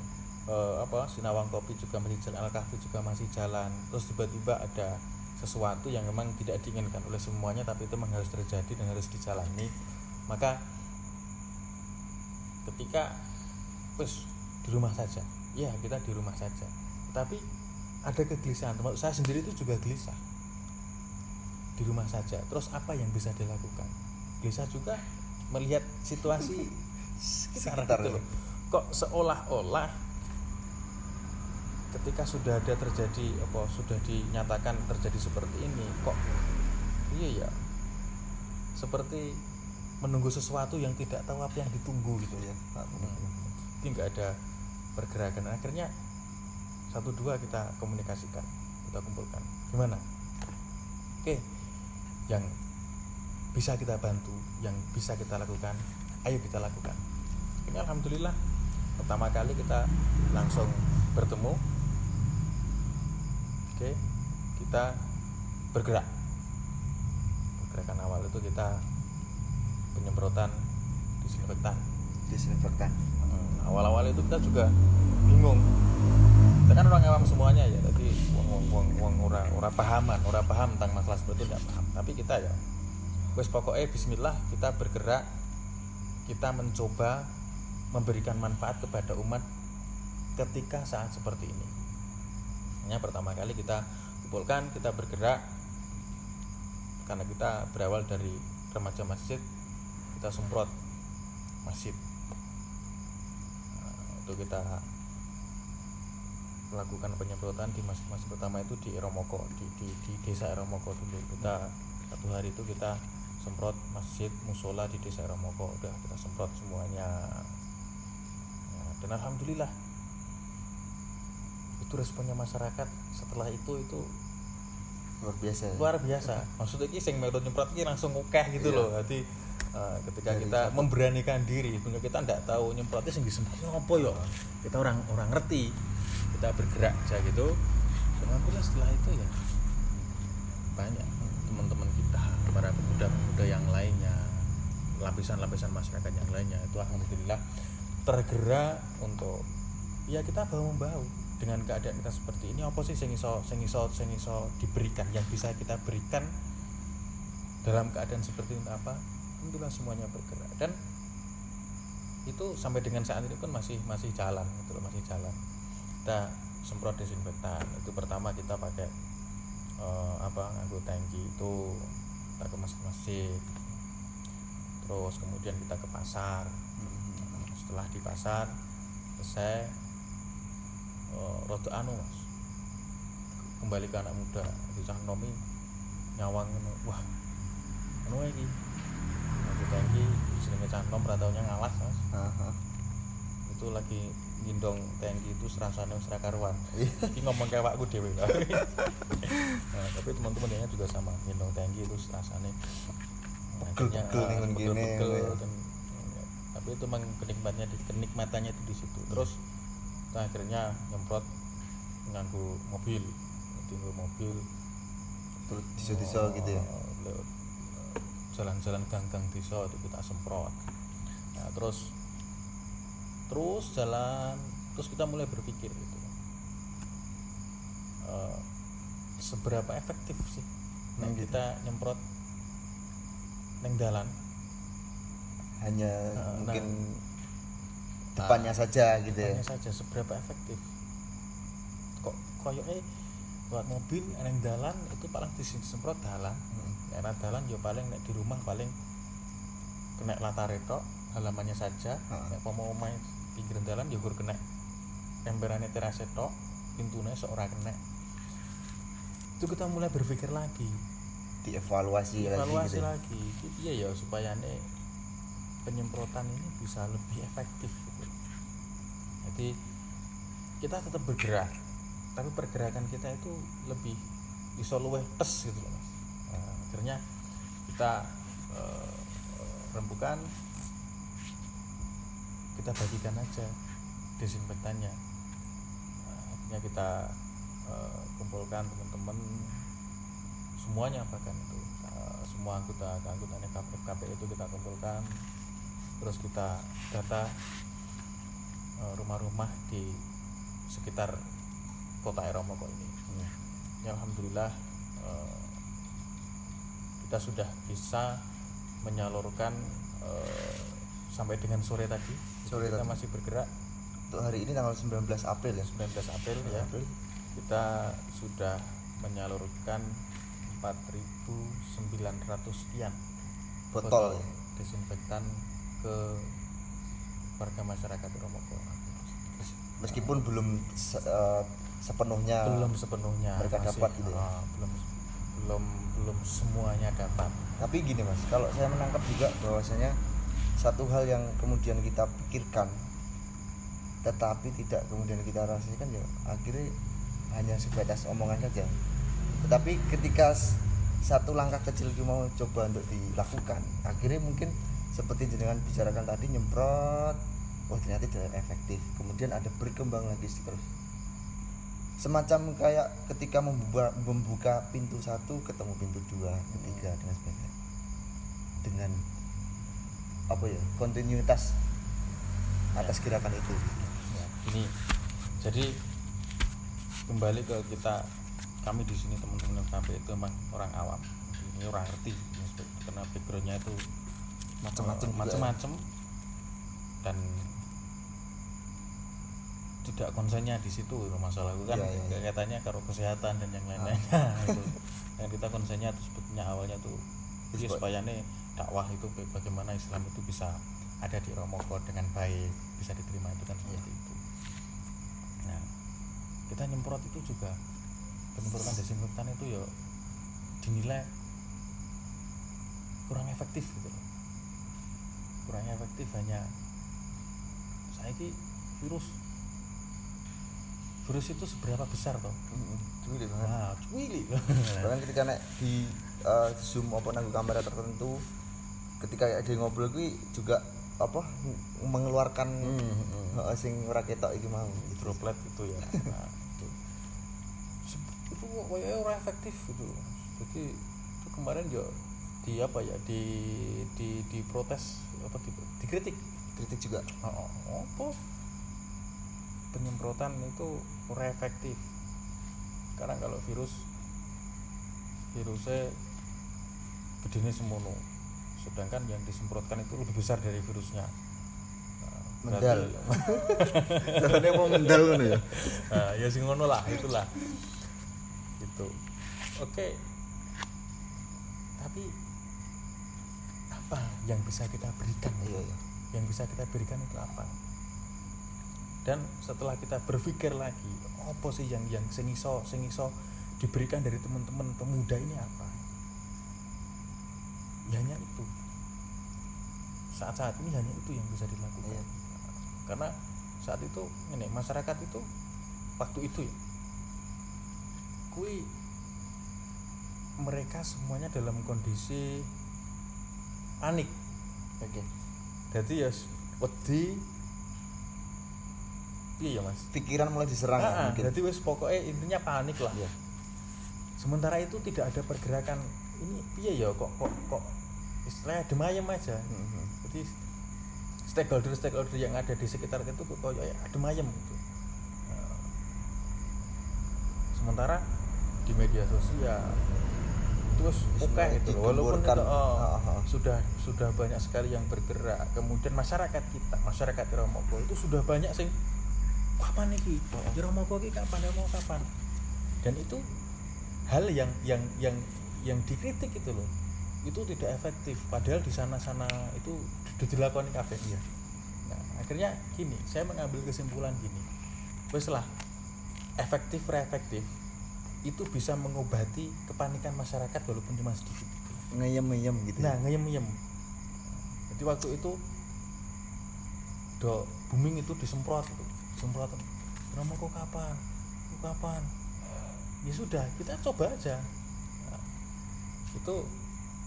Sinawang Kopi juga masih jalan, Al-Kahfi juga masih jalan. Terus tiba-tiba ada sesuatu yang memang tidak diinginkan oleh semuanya, tapi itu memang harus terjadi dan harus dijalani. Maka ketika di rumah saja, ya kita di rumah saja, tapi ada kegelisahan. Termasuk saya sendiri itu juga gelisah di rumah saja. Terus apa yang bisa dilakukan? Gelisah juga melihat situasi sekitar gitu loh. Kok seolah-olah ketika sudah ada terjadi sudah dinyatakan terjadi seperti ini, kok iya ya seperti menunggu sesuatu yang tidak tahu apa yang ditunggu gitu ya. Jadi nggak ada pergerakan. Akhirnya 1-2 kita komunikasikan, kita kumpulkan gimana, oke, yang bisa kita bantu, yang bisa kita lakukan, ayo kita lakukan. Ini alhamdulillah pertama kali kita langsung bertemu. Oke, kita bergerak. Gerakan awal itu kita penyemprotan disinfektan. Awal-awal itu kita juga bingung. Kita kan orang awam semuanya ya, jadi wong ora paham tentang masalah seperti itu, enggak paham. Tapi kita ya wis pokoknya bismillah, kita bergerak, kita mencoba memberikan manfaat kepada umat ketika saat seperti ini. Hanya pertama kali kita kumpulkan, kita bergerak karena kita berawal dari remaja masjid, kita semprot masjid. Itu kita melakukan penyemprotan di masjid pertama itu di Eromoko, di desa Eromoko dulu. Kita satu hari itu kita semprot masjid musola di desa Eromoko, udah kita semprot semuanya. Dan alhamdulillah itu responnya masyarakat setelah itu luar biasa. Maksudnya ini sing melu nyemprot ini langsung akeh gitu loh. Jadi ketika dari kita memberanikan diri, punya kita tidak tahu nyemprotnya sing disemprot apa ya, kita orang ngerti, kita bergerak aja gitu. Dan alhamdulillah setelah itu ya banyak teman-teman kita, para pemuda-pemuda yang lainnya, lapisan-lapisan masyarakat yang lainnya itu alhamdulillah tergerak untuk ya kita bahu-membahu dengan keadaan kita seperti ini. Apa sih sing iso diberikan, yang bisa kita berikan dalam keadaan seperti ini apa? Alhamdulillah semuanya bergerak, dan itu sampai dengan saat ini pun masih jalan gitu loh, masih jalan. Kita semprot desinfektan. Itu pertama kita pakai nganggo tangki itu kita ke masjid-masjid. Terus kemudian kita ke pasar. Setelah di pasar selesai rada Mas. Kembali ke anak muda, di cah nomi nyawang wah. Iki. Aku tangki jenenge cah nom ra taunya ngalas, Mas. Itu lagi ngindong tangki itu serasane wis ra karuan. Iki ngomong kayak awakku dhewe. Nah, tapi teman-teman yang juga sama, ngindong tangki itu serasane pegel ning ngene. Tapi itu memang kenikmatannya itu di situ. Terus kita akhirnya nyemprot nganggo mobil terus desa-desa gitu ya. Jalan-jalan gang-gang desa itu kita semprot. Nah, terus jalan, terus kita mulai berpikir gitu. Seberapa efektif sih kita nyemprot neng dalan, hanya mungkin depannya saja gitu ya. Depannya saja, seberapa efektif? Kok koyoke buat mobil neng dalan itu paling disemprot dalan. Nek dalan ya paling nek di rumah paling kena latare tok, halamannya saja. Nek mau main pinggir dalan ya gur kena emberane terase tok, pintune sok ora kena. Itu kita mulai berpikir lagi, dievaluasi lagi. gitu. Iya ya supaya penyemprotan ini bisa lebih efektif gitu. Jadi kita tetap bergerak, tapi pergerakan kita itu lebih iso luwih tes gitu loh Mas. Nah, akhirnya kita rembukan, kita bagikan aja desinfektannya. Nah, akhirnya kita kumpulkan teman-teman semuanya, bahkan itu semua anggotanya KPFKP itu kita kumpulkan, terus kita data rumah-rumah di sekitar kota Eromoko ini. Ya, alhamdulillah kita sudah bisa menyalurkan sampai dengan sore tadi. Kita masih bergerak. Untuk hari ini tanggal 19 April ya. 19 April ya. Kita sudah menyalurkan 4.900 sekian botol desinfektan ke warga masyarakat Eromoko. Meskipun belum sepenuhnya mereka masih, dapat gitu ya. belum semuanya dapat. Tapi gini Mas, kalau saya menangkap juga bahwasanya satu hal yang kemudian kita pikirkan tetapi tidak kemudian kita rasakan ya akhirnya hanya sebatas omongan saja. Tetapi ketika satu langkah kecil kita mau coba untuk dilakukan, akhirnya mungkin seperti jenengan bicarakan tadi, nyemprot, ternyata tidak efektif. Kemudian ada berkembang lagi terus. Semacam kayak ketika membuka pintu satu ketemu pintu dua, ketiga dan sebagainya. Dengan kontinuitas atas gerakan itu. Ya, ini jadi kembali ke kami di sini teman-teman KP itu memang orang awam. Ini orang ngerti karena backgroundnya itu macam-macam dan tidak konsennya di situ masalah itu kan kaitannya karo kesehatan dan yang lain-lainnya itu. Dan kita konsennya itu sebetulnya awalnya tuh jadi supaya nih dakwah itu bagaimana Islam itu bisa ada di Romogo dengan baik, bisa diterima itu kan seperti itu. Nah, kita nyemprot itu juga penyemprotan desinfektan itu ya dinilai kurang efektif gitu loh. Kurang efektif hanya saiki virus itu seberapa besar toh? Cuwili banget. Nah, cuwili. Bahkan ketika nek di zoom apa nanggo kamera tertentu, ketika kayak dia ngobrol kuwi juga apa mengeluarkan sing ora ketok iki mau droplet itu ya. Nah, itu kayaknya ora efektif gitu. Jadi itu kemarin juga di apa ya di protes apa dikritik juga. Apa penyemprotan itu kurang efektif karena kalau virusnya gedenya semono sedangkan yang disemprotkan itu lebih besar dari virusnya. Mendal caranya mau mendal kan ya. Nah, ya sing ngono lah itulah gitu. Oke. Tapi apa yang bisa kita berikan? Iya. Yang bisa kita berikan itu apa? Dan setelah kita berpikir lagi apa sih yang sing iso diberikan dari teman-teman pemuda ini apa? Ya hanya itu. Saat ini hanya itu yang bisa dilakukan. Iya. Karena saat itu ini masyarakat itu waktu itu ya mereka semuanya dalam kondisi panik. Oke. Jadi ya wedi iya ya Mas. Pikiran mulai diserang mungkin. Jadi wis pokoknya intinya panik lah. Iya. Sementara itu tidak ada pergerakan ini piye ya kok istilahnya adem aja. Jadi stakeholder yang ada di sekitar itu kok ya adem ayem gitu. Sementara di media sosial terus oke itu walaupun itu, sudah banyak sekali yang bergerak. Kemudian masyarakat Romogo itu sudah banyak sing kapan iki Romogo iki kapan dan itu hal yang dikritik itu loh itu tidak efektif padahal di sana itu sudah dilakukan kabeh ya. Nah, akhirnya gini saya mengambil kesimpulan gini wes lah efektif reefektif itu bisa mengobati kepanikan masyarakat walaupun cuma sedikit ngeyem gitu. Nah ngeyem jadi waktu itu booming itu disemprot Romogo kapan ya sudah kita coba aja. Nah, itu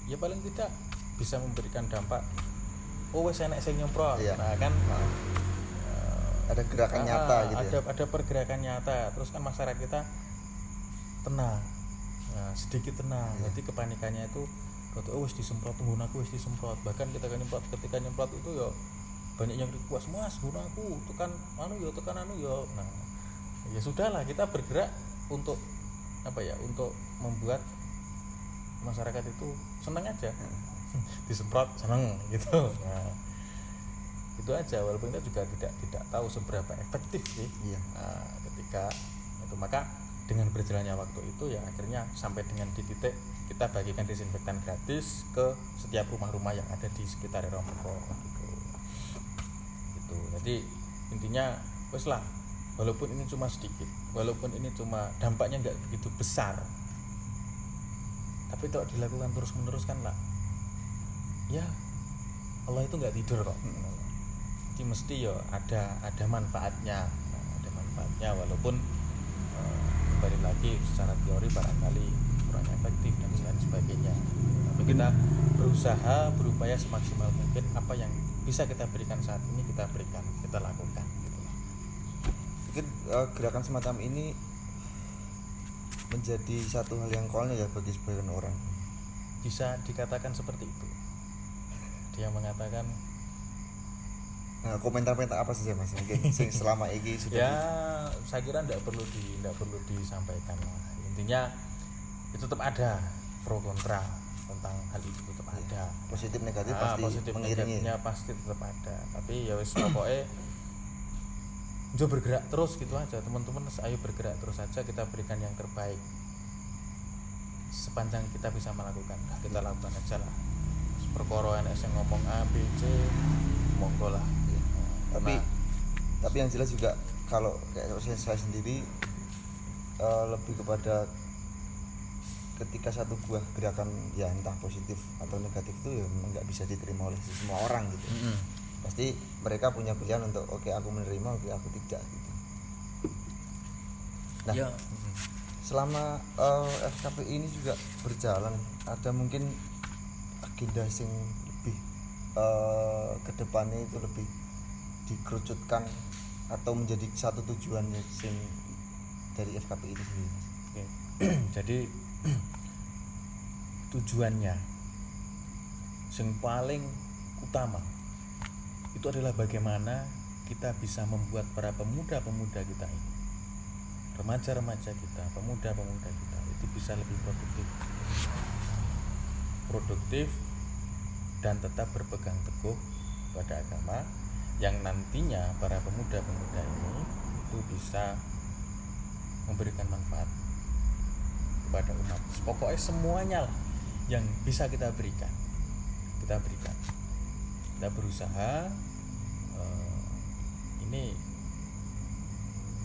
ya paling tidak bisa memberikan dampak wes enek sing nyemprot. Iya. Nah kan ada gerakan nyata gitu ada pergerakan nyata terus kan masyarakat kita tenang. Nah, sedikit tenang. Jadi kepanikannya itu wes disemprot gunaku wes disemprot. Bahkan kita kan ketika nyemprot itu ya banyak yang request Mas gunaku tekan anu ya. Nah, ya sudahlah kita bergerak untuk apa ya untuk membuat masyarakat itu senang aja. Disemprot senang gitu. Nah, itu aja walaupun kita juga tidak tahu seberapa efektif sih. Iya. Nah, ketika itu maka dengan berjalannya waktu itu ya akhirnya sampai dengan di titik kita bagikan desinfektan gratis ke setiap rumah-rumah yang ada di sekitar Romogo gitu. Jadi intinya wes lah walaupun ini cuma sedikit, walaupun ini cuma dampaknya nggak begitu besar, tapi kalau dilakukan terus-menerus kan lah ya Allah itu nggak tidur kok. Jadi mesti ya ada manfaatnya walaupun kembali lagi secara teori barangkali kurang efektif dan sebagainya. Tapi kita berupaya semaksimal mungkin apa yang bisa kita berikan saat ini kita lakukan gitu. Mungkin gerakan semacam ini menjadi satu hal yang konyol ya bagi sebagian orang. Bisa dikatakan seperti itu. Dia mengatakan komentar-komentar apa saja Mas mungkin selama ini sudah ya saya kira tidak perlu disampaikan lah. Intinya itu tetap ada pro kontra tentang hal itu tetap ada. Positif negatif pasti positif mengiringi. Negatifnya pasti tetap ada. Tapi ya wis pokoknya Jo bergerak terus gitu aja teman-teman, ayo bergerak terus aja, kita berikan yang terbaik sepanjang kita bisa melakukan. Nah, kita lakukan aja lah. Perkara enek sing ngomong A B C monggo lah. Tapi yang jelas juga kalau kayak saya sendiri lebih kepada ketika satu buah gerakan ya entah positif atau negatif itu ya memang nggak bisa diterima oleh semua orang gitu. Pasti mereka punya pilihan untuk oke aku menerima, oke aku tidak gitu. Nah Ya. selama FKP ini juga berjalan, ada mungkin agenda yang lebih kedepannya itu lebih dikerucutkan atau menjadi satu tujuannya sing dari FKP ini sendiri. Oke. Jadi tujuannya yang paling utama itu adalah bagaimana kita bisa membuat para pemuda-pemuda kita ini, remaja-remaja kita, pemuda-pemuda kita itu bisa lebih produktif dan tetap berpegang teguh pada agama yang nantinya para pemuda-pemuda ini itu bisa memberikan manfaat kepada umat. Pokoknya semuanya lah yang bisa kita berikan, kita berusaha ini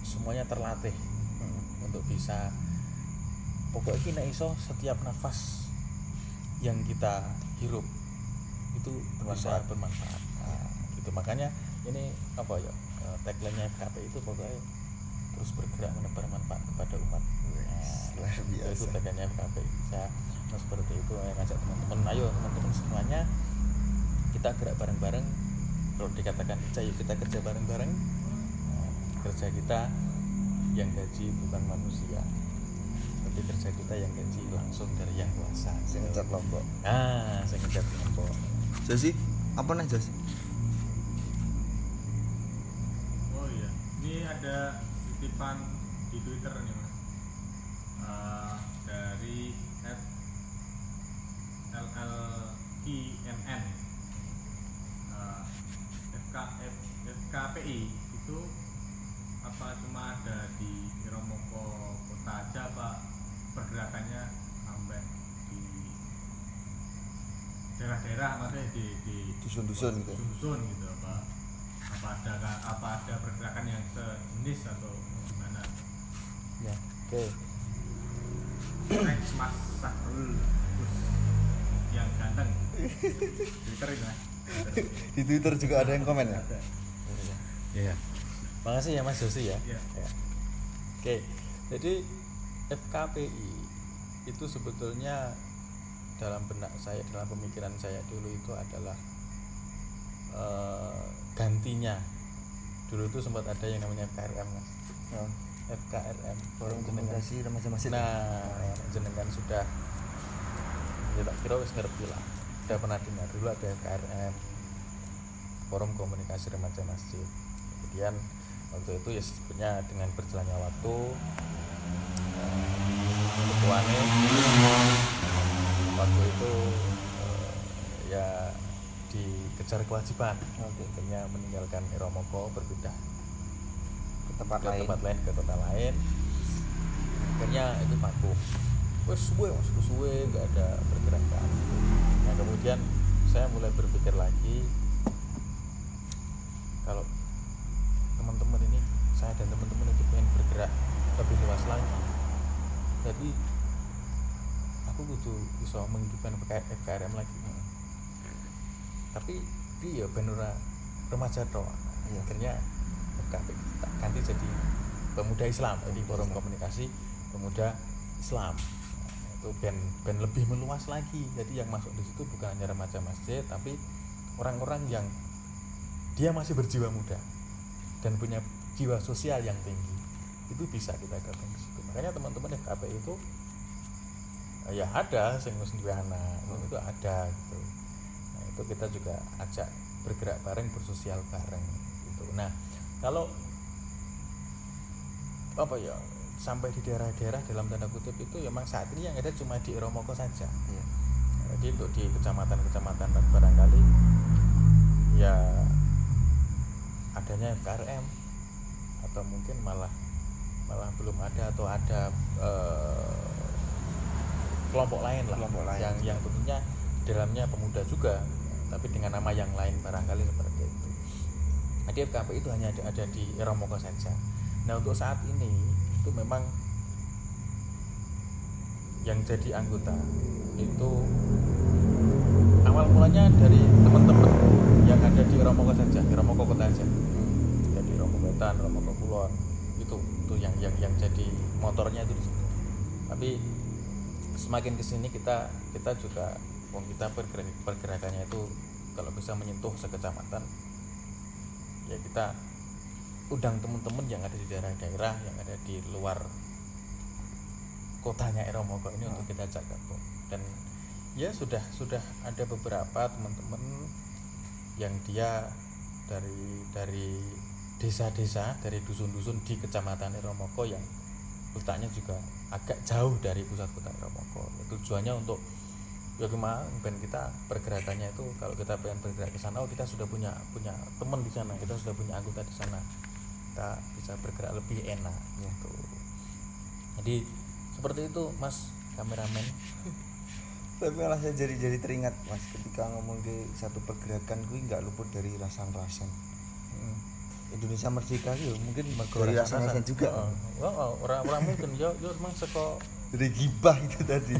semuanya terlatih untuk bisa pokoknya kita iso setiap nafas yang kita hirup itu bisa bermanfaat. Nah, gitu makanya ini apa ya tagline-nya FKP itu pokoknya terus bergerak menebar manfaat kepada umat. Luar biasa. Itu tagline-nya FKP. Saya seperti itu ngajak teman-teman, ayo teman-teman semuanya kita gerak bareng-bareng. Kalau dikatakan kerja, yuk kita kerja bareng-bareng. Kerja kita yang gaji bukan manusia, tapi kerja kita yang gaji langsung dari yang kuasa. Saya ngecat Lombok. Saya ngecat Lombok. Josi, apa nih Jos? Oh iya, ini ada titipan di Twitter nih mas, dari @LLINN. FKPI itu apa cuma ada di Wiromoko kota aja apa pergerakannya sampai di daerah-daerah, maksudnya di Dusun-dusun gitu. dusun gitu apa ada pergerakan yang sejenis atau gimana? Ya, oke. Next Mas Sahrul Gus yang ganteng Twitter ini mas. Di Twitter juga ada yang komen ya? Ada. Iya. Makasih ya Mas Josi ya. Iya. Ya. Oke. Jadi FKPI itu sebetulnya dalam benak saya, dalam pemikiran saya dulu itu adalah gantinya. Dulu itu sempat ada yang namanya FKRM Mas. Oh, FKRM, Forum Komunikasi Remaja Masjid. Nah, jenengan sudah ya tak kira wis ngerti lah. Udah pernah dengar dulu ada FKRM, Forum Komunikasi Remaja Masjid. Kemudian waktu itu ya sebenarnya dengan berjalannya waktu ketuanya waktu itu ya dikejar kewajiban. Akhirnya meninggalkan Wiromoko, berpindah Ke tempat lain. ke kota lain. Akhirnya itu vakum. Suwe nggak ada pergerakan. Nah kemudian saya mulai berpikir lagi, kalau teman-teman ini, saya dan teman-teman itu pengen bergerak lebih luas lagi, jadi aku butuh bisa menghidupkan FKRM lagi. Tapi dia benura remaja toh. Akhirnya FKP tak ganti jadi Pemuda Islam, jadi Forum Komunikasi Pemuda Islam. Itu ben lebih meluas lagi. Jadi yang masuk di situ bukan hanya remaja masjid, tapi orang-orang yang dia masih berjiwa muda dan punya jiwa sosial yang tinggi. Itu bisa kita gabung di situ. Makanya teman-teman FKP itu ya ada sing wis duwe anak, itu ada gitu. Nah, itu kita juga ajak bergerak bareng, bersosial bareng gitu. Nah, kalau apa ya sampai di daerah-daerah dalam tanda kutip itu memang saat ini yang ada cuma di Wiromoko saja. Jadi untuk di kecamatan-kecamatan barangkali ya adanya FKRM, atau mungkin malah belum ada atau ada kelompok lain lah yang tentunya dalamnya pemuda juga tapi dengan nama yang lain barangkali seperti itu. Jadi FKPI itu hanya ada di Romogo saja. Nah untuk saat ini itu memang yang jadi anggota itu awal mulanya dari teman-teman yang ada di Romogo saja, di Romogo kota saja. Jadi Romogo Wetan, Romogo Kulon itu yang jadi motornya itu di situ. Tapi semakin kesini kita juga kita pergerakannya itu kalau bisa menyentuh sekecamatan ya kita undang teman-teman yang ada di daerah-daerah yang ada di luar kotanya Romogo ini untuk kita ajak gabung. Dan ya sudah ada beberapa teman-teman yang dia dari desa-desa, dari dusun-dusun di kecamatan Romogo yang letaknya juga agak jauh dari pusat kota Romogo. Tujuannya untuk ya gimana ben kita pergerakannya itu kalau kita pengen bergerak ke sana kita sudah punya teman di sana, kita sudah punya anggota di sana, kita bisa bergerak lebih enak gitu. Jadi seperti itu Mas kameramen. Tapi malah saya jadi teringat Mas ketika ngomong ke satu pergerakan gue nggak luput dari rasan-rasan. Indonesia Merdeka itu mungkin dari rasan-rasan juga. Orang mungkin yo memang seko dari gibah itu tadi.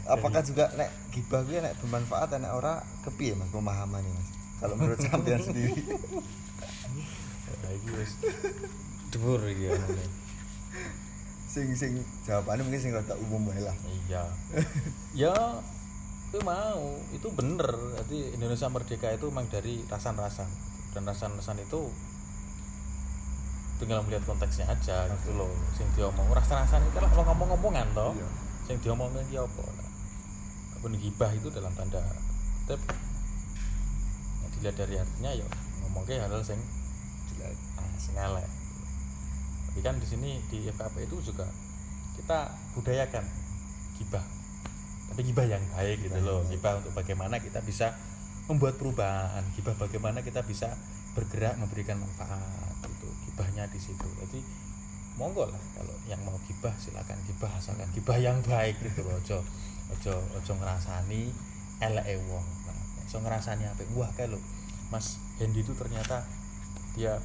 Apakah juga nek gibah gue nek bermanfaat nek ora kepiye Mas pemahamannya Mas? Kalau menurut sampean sendiri. Ya iki wis dhuwur iki ya. Sing jawabannya mungkin sing rada umum wae lah. Iya. Ya itu mau itu bener. Jadi Indonesia Merdeka itu memang dari rasan-rasan dan rasan-rasan itu tinggal melihat konteksnya aja gitu loh. Sing diomong rasan-rasan itu lah ngomong-ngomongan toh. Iya. Sing diomongin ki apa? Apa gibah itu dalam tanda kutip. Nah, dilihat dari artinya ya ngomongnya hal-hal sing jelek, sing elek. Tapi kan di sini di FKP itu juga kita budayakan gibah. Tapi gibah yang baik gitu loh. Gibah untuk bagaimana kita bisa membuat perubahan, gibah bagaimana kita bisa bergerak memberikan manfaat gitu. Gibahnya di situ. Jadi monggo lah kalau yang mau gibah silakan gibah asalkan gibah yang baik gitu loh. Ojo ngrasani eleke wong. Ojo ngrasani apik. Wah kae lho. Mas Hendy itu ternyata dia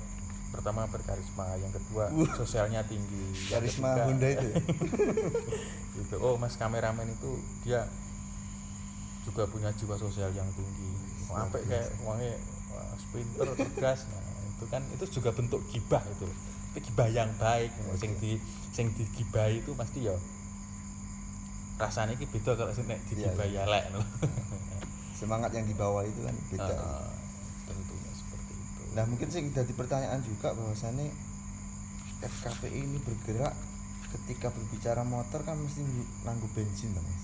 pertama berkarisma, yang kedua sosialnya tinggi, karisma Honda itu ya? gitu. Oh Mas kameramen itu dia juga punya jiwa sosial yang tinggi, apik kayak wonge pinter cerdas. Nah itu kan itu juga bentuk gibah itu, tapi gibah yang baik. Sing digibahi itu pasti ya rasanya iki beda kalau sing nek digibahi elek lho. Semangat yang dibawa itu kan beda. Tentunya seperti itu. Nah mungkin sing jadi pertanyaan juga bahwasannya FKPI ini bergerak ketika berbicara motor kan mesti nanggu bensin Mas.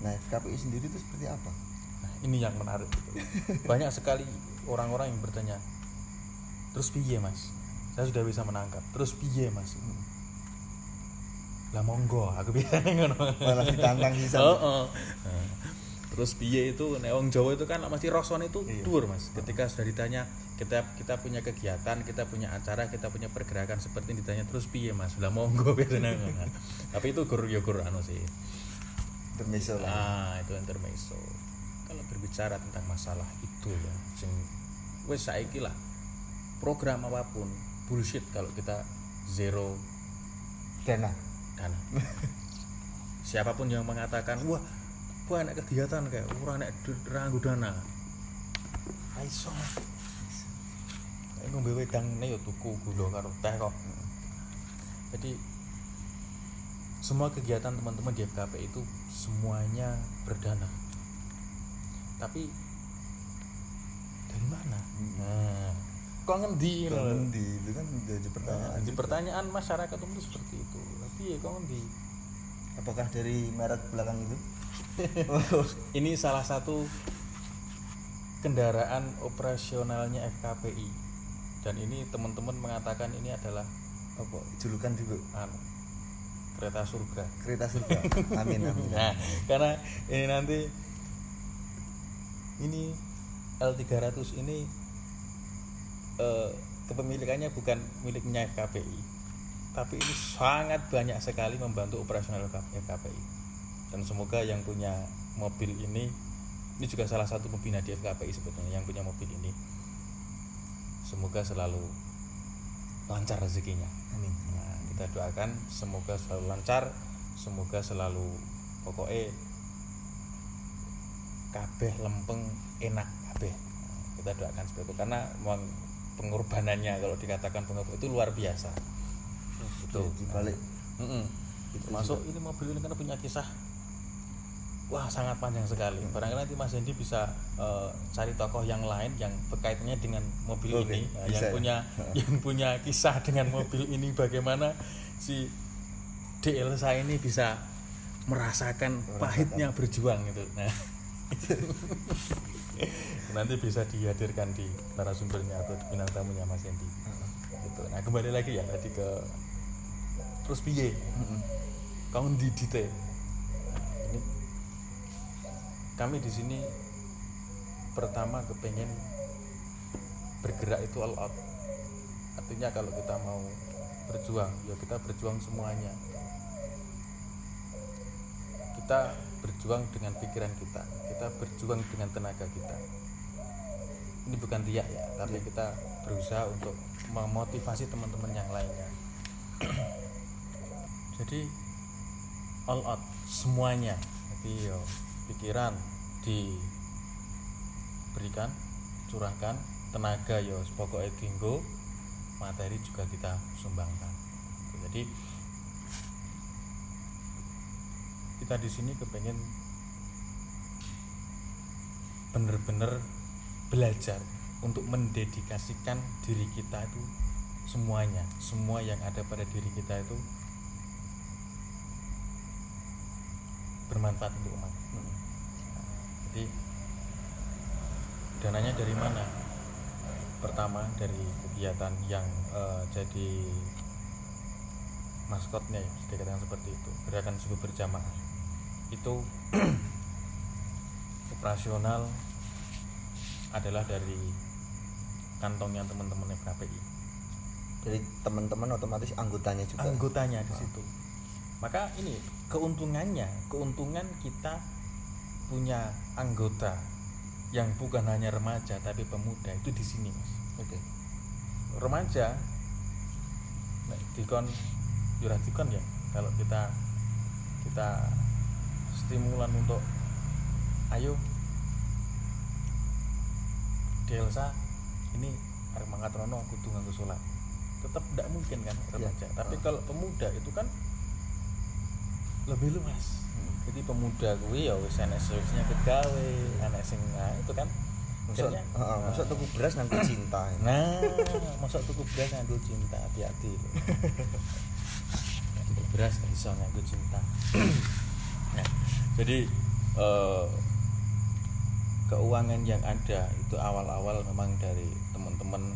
Nah FKPI sendiri itu seperti apa? Nah ini yang menarik gitu. Banyak sekali orang-orang yang bertanya, terus piye Mas? Saya sudah bisa menangkap. Terus piye Mas? Lah monggo, aku biasanya ngono. Malah ditantang sisa. Terus piye itu nek wong Jawa itu kan masih rasane itu dhuwur Mas. Ketika sudah ditanya kita punya kegiatan, kita punya acara, kita punya pergerakan seperti ini ditanya terus piye Mas? Lah monggo biasanya ngono. Tapi itu gur anu sih. Intermezzo lah. Itu intermezzo. Kalau berbicara tentang masalah itu ya sing wis saiki lah program apapun bullshit kalau kita zero dana. Siapapun yang mengatakan wah enak kegiatan kayak ora enak ranggo dana. Aiso. Ngombe wedangne ya tuku gula karo teh kok. Jadi semua kegiatan teman-teman di FKP itu semuanya berdana. Tapi dari mana? Nah, kok ngendi itu kan jadi pertanyaan. Di pertanyaan masyarakat umum itu seperti itu. Tapi ya kok ngendi? Apakah dari merek belakang itu? Ini salah satu kendaraan operasionalnya FKPI. Dan ini teman-teman mengatakan ini adalah apa? Julukan juga. Kereta surga. Amin. Nah, karena ini nanti ini L300 ini kepemilikannya bukan miliknya FKPI, tapi ini sangat banyak sekali membantu operasional FKPI. Dan semoga yang punya mobil ini juga salah satu pembina di FKPI sebetulnya, yang punya mobil ini semoga selalu lancar rezekinya. Amin. Nah, kita doakan semoga selalu lancar, semoga selalu pokoknya kabeh lempeng enak kabeh. Kita doakan seperti itu karena memang pengorbanannya kalau dikatakan pengorbanan itu luar biasa. Itu di balik itu masuk ini mobil ini kan punya kisah wah sangat panjang sekali. Barangkali nanti Mas Hendi bisa cari tokoh yang lain yang berkaitannya dengan mobil ini, yang punya kisah dengan mobil ini, bagaimana si Elsa ini bisa merasakan pahitnya berjuang gitu. Nah, nanti bisa dihadirkan di narasumbernya atau di bintang tamunya Mas Hendi. Gitu. Nah, kembali lagi ya tadi ke terus piye? Kau di dite. Ini kami di sini pertama kepengen bergerak itu all out. Artinya kalau kita mau berjuang, ya kita berjuang semuanya. Kita berjuang dengan pikiran kita berjuang dengan tenaga kita. Ini bukan riak ya, tapi kita berusaha untuk memotivasi teman-teman yang lainnya. Jadi all out semuanya. Jadi yo pikiran diberikan, curahkan, tenaga yo pokoknya tinggo, materi juga kita sumbangkan. Jadi kita di sini kepengen bener-bener belajar untuk mendedikasikan diri kita itu semuanya, semua yang ada pada diri kita itu bermanfaat untuk umat. Jadi dananya dari mana? Pertama dari kegiatan yang jadi maskotnya ya, dikatakan seperti itu, gerakan subuh berjamaah itu operasional adalah dari kantongnya teman-teman FKPI. Jadi teman-teman otomatis anggotanya juga. Anggotanya di situ. Maka ini keuntungan kita punya anggota yang bukan hanya remaja tapi pemuda itu di sini, Mas. Oke. Remaja dikon ya kalau kita stimulan untuk ayo Delsa ini arep mangkat rono kudu nganggo sholat, tetap tidak mungkin kan remaja. Tapi kalau pemuda itu kan lebih luas. Jadi pemuda kuwi ya wis enek solusinya kegawe, enek sing itu kan. Masuk tuku beras nganggo cinta. Nah, masuk tuku beras nganggo cinta, hati-hati. Tuku beras gak iso nganggo cinta. Nah, jadi keuangan yang ada itu awal-awal memang dari teman-teman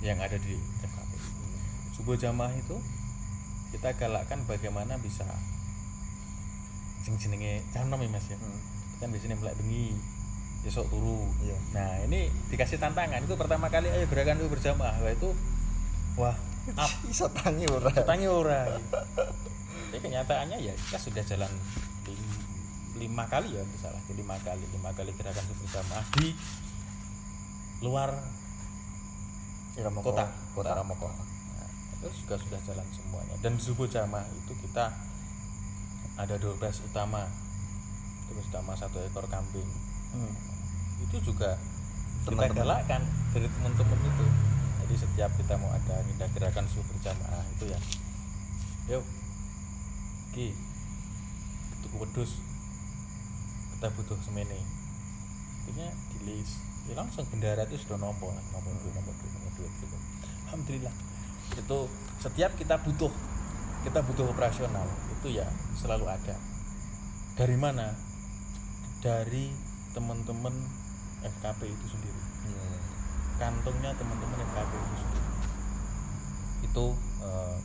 yang ada di FKPI. Subuh jamaah itu kita galakkan bagaimana bisa jenenge canom ya Mas ya. Kan di sini mulai bengi besok turu. Iya. Nah, ini dikasih tantangan itu pertama kali ayo gerakan itu berjamaah. Wah, iso tangi ora. Tapi kenyataannya ya kita sudah jalan 5 kali ya misalnya, 5 kali gerakan itu berjamaah di luar kota Ramoko. Nah, itu juga sudah jalan semuanya. Dan subuh jamaah itu kita ada 12 utama, terus utama 1 ekor kambing. Itu juga kita galakkan dari teman-teman itu. Jadi setiap kita mau ada gerakan subuh berjamaah itu ya, yuk ki tuku wedhus, kita butuh semene, akhirnya di list ya langsung bendera itu sudah nomor duit. Alhamdulillah itu setiap kita butuh operasional itu ya selalu ada. Dari mana? Dari teman-teman FKP itu sendiri. Kantongnya teman-teman FKP itu sendiri. Itu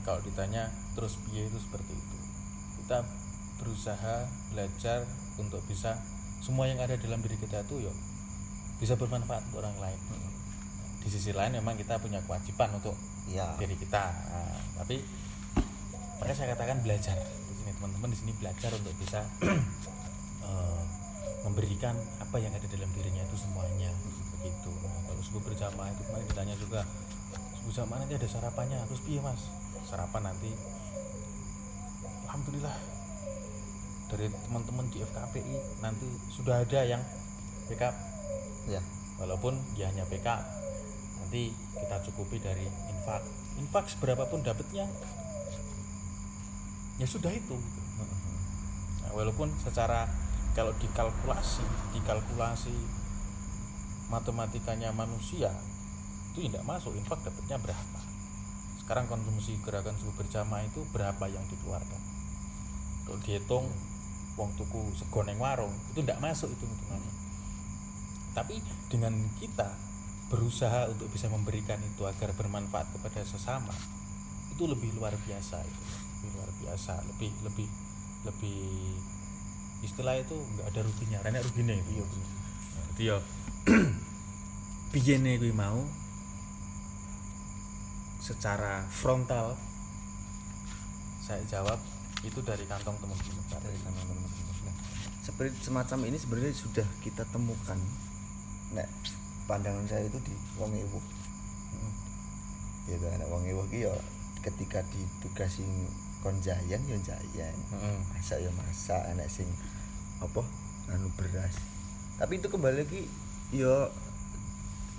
kalau ditanya terus piye itu seperti itu. Kita berusaha belajar untuk bisa semua yang ada dalam diri kita itu ya bisa bermanfaat untuk orang lain. Di di sisi lain memang kita punya kewajiban untuk ya diri kita. Nah, tapi makanya saya katakan belajar di sini, teman-teman di sini belajar untuk bisa memberikan apa yang ada dalam dirinya itu semuanya begitu. Nah, kalau subuh berjamaah itu kemarin ditanya juga, subuh jamaah nanti ada sarapannya, terus piye mas? Sarapan nanti alhamdulillah dari teman-teman di FKPI nanti sudah ada yang backup ya walaupun dia hanya backup, nanti kita cukupi dari infak seberapapun dapatnya ya sudah itu. Nah, walaupun secara kalau dikalkulasi matematikanya manusia itu tidak masuk infak dapatnya berapa. Sekarang konsumsi gerakan subuh berjamaah itu berapa yang dikeluarkan, kalau dihitung wong tuku sego neng warung itu tidak masuk itu hitungannya. Tapi dengan kita berusaha untuk bisa memberikan itu agar bermanfaat kepada sesama, itu lebih luar biasa, itu lebih luar biasa, lebih istilah itu nggak ada ruginya, renek rugine itu. Itu ya piyene kuwi mau secara frontal saya jawab itu dari kantong teman-teman. Nah, seperti semacam ini sebenarnya sudah kita temukan. Nek pandangan saya itu di wong ewu. Ya kan wong ewu ki ya ketika ditugasi kon jayan ya jayan. Masak ya masak, enek sing apa anu beras. Tapi itu kembali lagi ya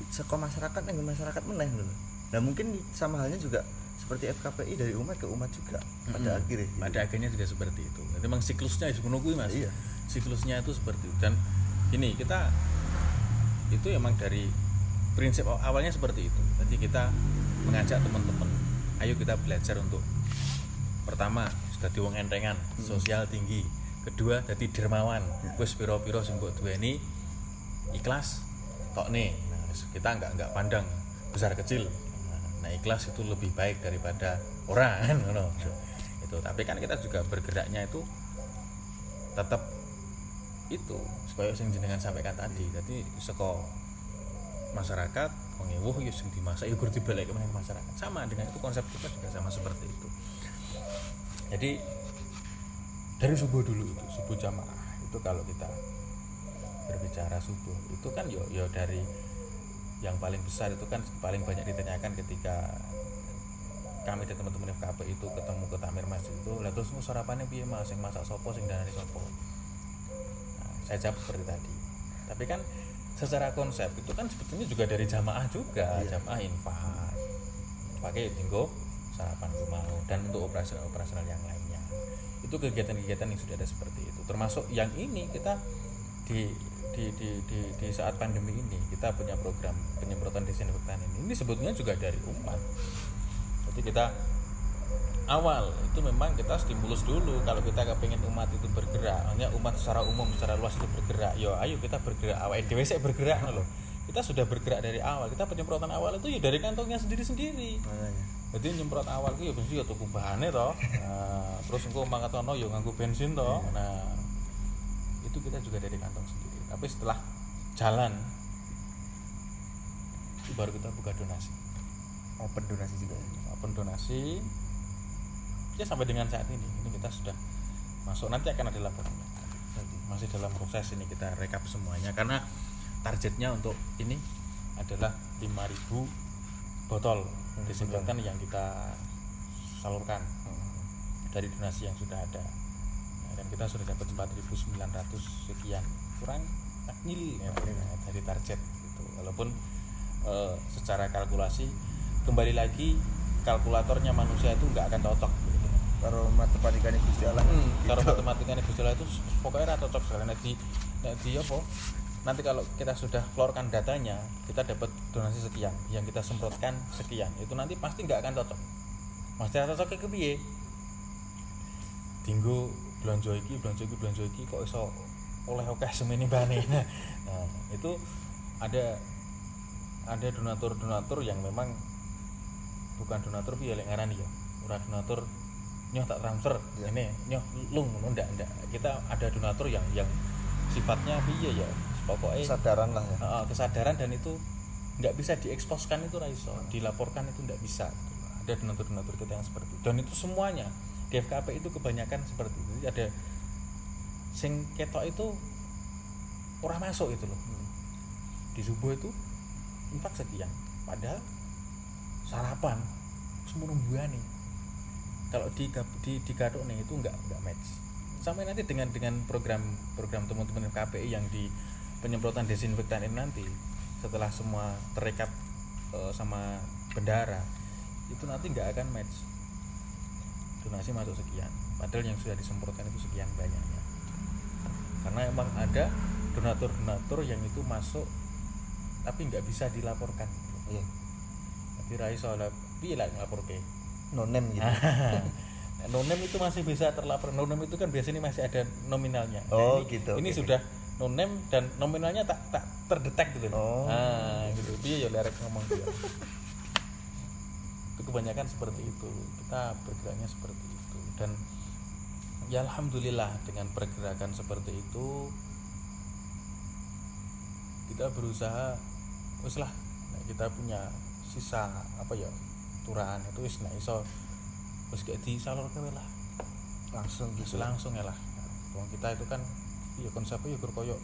saka masyarakat nang masyarakat meneh lho. Nah mungkin sama halnya juga seperti FKPI dari umat ke umat juga pada akhirnya. Pada akhirnya juga seperti itu. Jadi memang siklusnya itu kuwi Mas. Iya. Siklusnya itu seperti itu. Dan ini kita itu emang dari prinsip awalnya seperti itu. Jadi kita mengajak teman-teman, ayo kita belajar untuk pertama sudah wong entengan, sosial tinggi. Kedua dadi dermawan. Wis pira-pira sing mbok duweni ikhlas tokne. Nah, kita enggak pandang besar kecil. Nah, ikhlas itu lebih baik daripada orang ngono. Itu tapi kan kita juga bergeraknya itu tetap itu supaya sing jenengan sampaikan tadi. Jadi saka masyarakat wong ewuh ya sing dimasak ya kudu dibalik ke masyarakat. Sama dengan itu konsep kita juga sama seperti itu. Jadi dari subuh dulu itu, subuh jamaah itu kalau kita berbicara subuh itu kan yo dari yang paling besar itu kan paling banyak ditanyakan ketika kami dan teman-teman FKP itu ketemu ke takmir masjid itu, lah terus sarapannya piye Mas, sing masak sapa, sing danani sapa. Nah, saya jawab seperti tadi. Tapi kan secara konsep itu kan sebetulnya juga dari jamaah juga, jamaah infak. Pakai tinggo sarapan mau dan untuk operasional yang lainnya. Itu kegiatan-kegiatan yang sudah ada seperti itu. Termasuk yang ini kita di saat pandemi ini kita punya program penyemprotan disinfektan ini sebetulnya juga dari umat. Jadi kita awal itu memang kita stimulus dulu kalau kita kepingin umat itu bergerak, hanya umat secara umum secara luas itu bergerak. Yo ayo kita bergerak, awake dhewe sik bergerak loh. Kita sudah bergerak dari awal. Kita penyemprotan awal itu ya dari kantongnya sendiri-sendiri. Jadi nyemprot awal itu ya bensin ya tuku bahane toh. Nah, terus engko mangkatono ya nganggo bensin toh. Nah, itu kita juga dari kantong sendiri. Tapi setelah jalan itu baru kita buka donasi. Open donasi juga. Open donasi. Ya sampai dengan saat ini kita sudah masuk, nanti akan ada laporannya. Masih dalam proses ini kita rekap semuanya karena targetnya untuk ini adalah 5.000 botol disinfektan yang kita salurkan dari donasi yang sudah ada. Dan kita sudah dapat 4.900 sekian, kurang nil ya, dari target gitu. Walaupun secara kalkulasi kembali lagi kalkulatornya manusia itu nggak akan cocok gitu. Kalau matematikanya Gusti Allah Kalau matematikanya Gusti Allah itu pokoknya ora cocok sekali nek di apa nanti kalau kita sudah keluarkan datanya kita dapat donasi sekian yang kita semprotkan sekian, itu nanti pasti nggak akan cocok. Maksudnya cocoknya ke piye? Tinggo belanja iki kok iso oleh akeh semene bane. Nah, itu ada donatur yang memang bukan donatur piye lek ngarani ya. Ora donatur nyoh tak transfer ini nyoh lung ngono ndak. Kita ada donatur yang sifatnya piye ya? Pokoknya kesadaran lah ya. Kesadaran dan itu nggak bisa dieksposkan itu raiso, dilaporkan itu nggak bisa. Ada donatur-donatur kita yang seperti itu. Dan itu semuanya di FKP itu kebanyakan seperti itu. Jadi ada sing ketok itu orang masuk itu loh. Di subuh itu infak sekian, padahal sarapan semua nih. Kalau di gadok nih itu nggak match. Sampai nanti dengan program teman-teman KPI yang di penyemprotan desinfektan ini nanti setelah semua terekap sama bendara itu nanti nggak akan match. Donasi masuk sekian, padahal yang sudah disemprotkan itu sekian banyaknya. Karena emang ada donatur yang itu masuk tapi nggak bisa dilaporkan. Iya. Tapi raiso lah, piye lah ngelaporke? No-name gitu. No-name itu masih bisa terlapor. No-name itu kan biasanya masih ada nominalnya. Oh, ini, gitu. Ini okay. sudah no-name dan nominalnya tak terdetek gitu. Oh. Gitu. Piye ya lerek ngomong dia. Itu kebanyakan seperti itu. Kita bergeraknya seperti itu. Dan ya alhamdulillah dengan pergerakan seperti itu kita berusaha wis lah kita punya sisa apa ya turahan itu wis nek iso wis gak disalurke lah Langsung gitu. langsung ya lah. Wong kita itu kan ya konsepnya ya koyo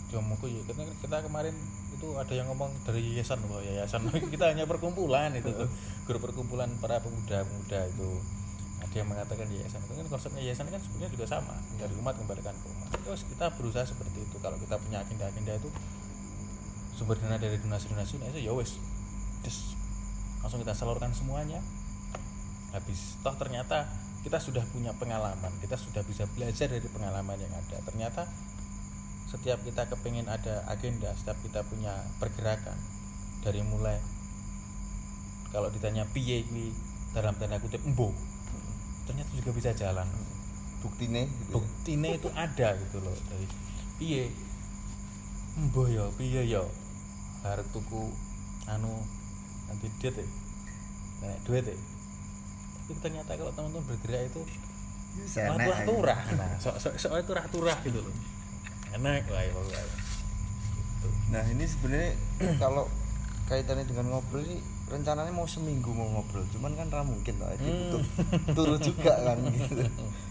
diomongku ya kita kemarin itu ada yang ngomong dari yayasan kita hanya perkumpulan itu tuh grup perkumpulan para pemuda itu. Ada yang mengatakan yayasan itu kan konsepnya yayasan kan sebenarnya juga sama, dari umat kembalikan ke umat. Terus kita berusaha seperti itu. Kalau kita punya agenda-agenda itu sumber dana dari donasi-donasi itu ya wis terus langsung kita salurkan semuanya. Habis toh ternyata kita sudah punya pengalaman, kita sudah bisa belajar dari pengalaman yang ada. Ternyata setiap kita kepingin ada agenda, setiap kita punya pergerakan dari mulai kalau ditanya piye kuwi dalam tanda kutip embo, ternyata juga bisa jalan. Buktine itu ada gitu loh. Dari piye embo ya piye ya arep tuku nanti duit itu ternyata kalau teman-teman bergerak itu turah soal turah gitu loh, enak lah ya gitu. Nah ini sebenarnya kalau kaitannya dengan ngobrol ini rencananya mau seminggu mau ngobrol, cuman kan mungkin lah itu butuh turu juga kan gitu.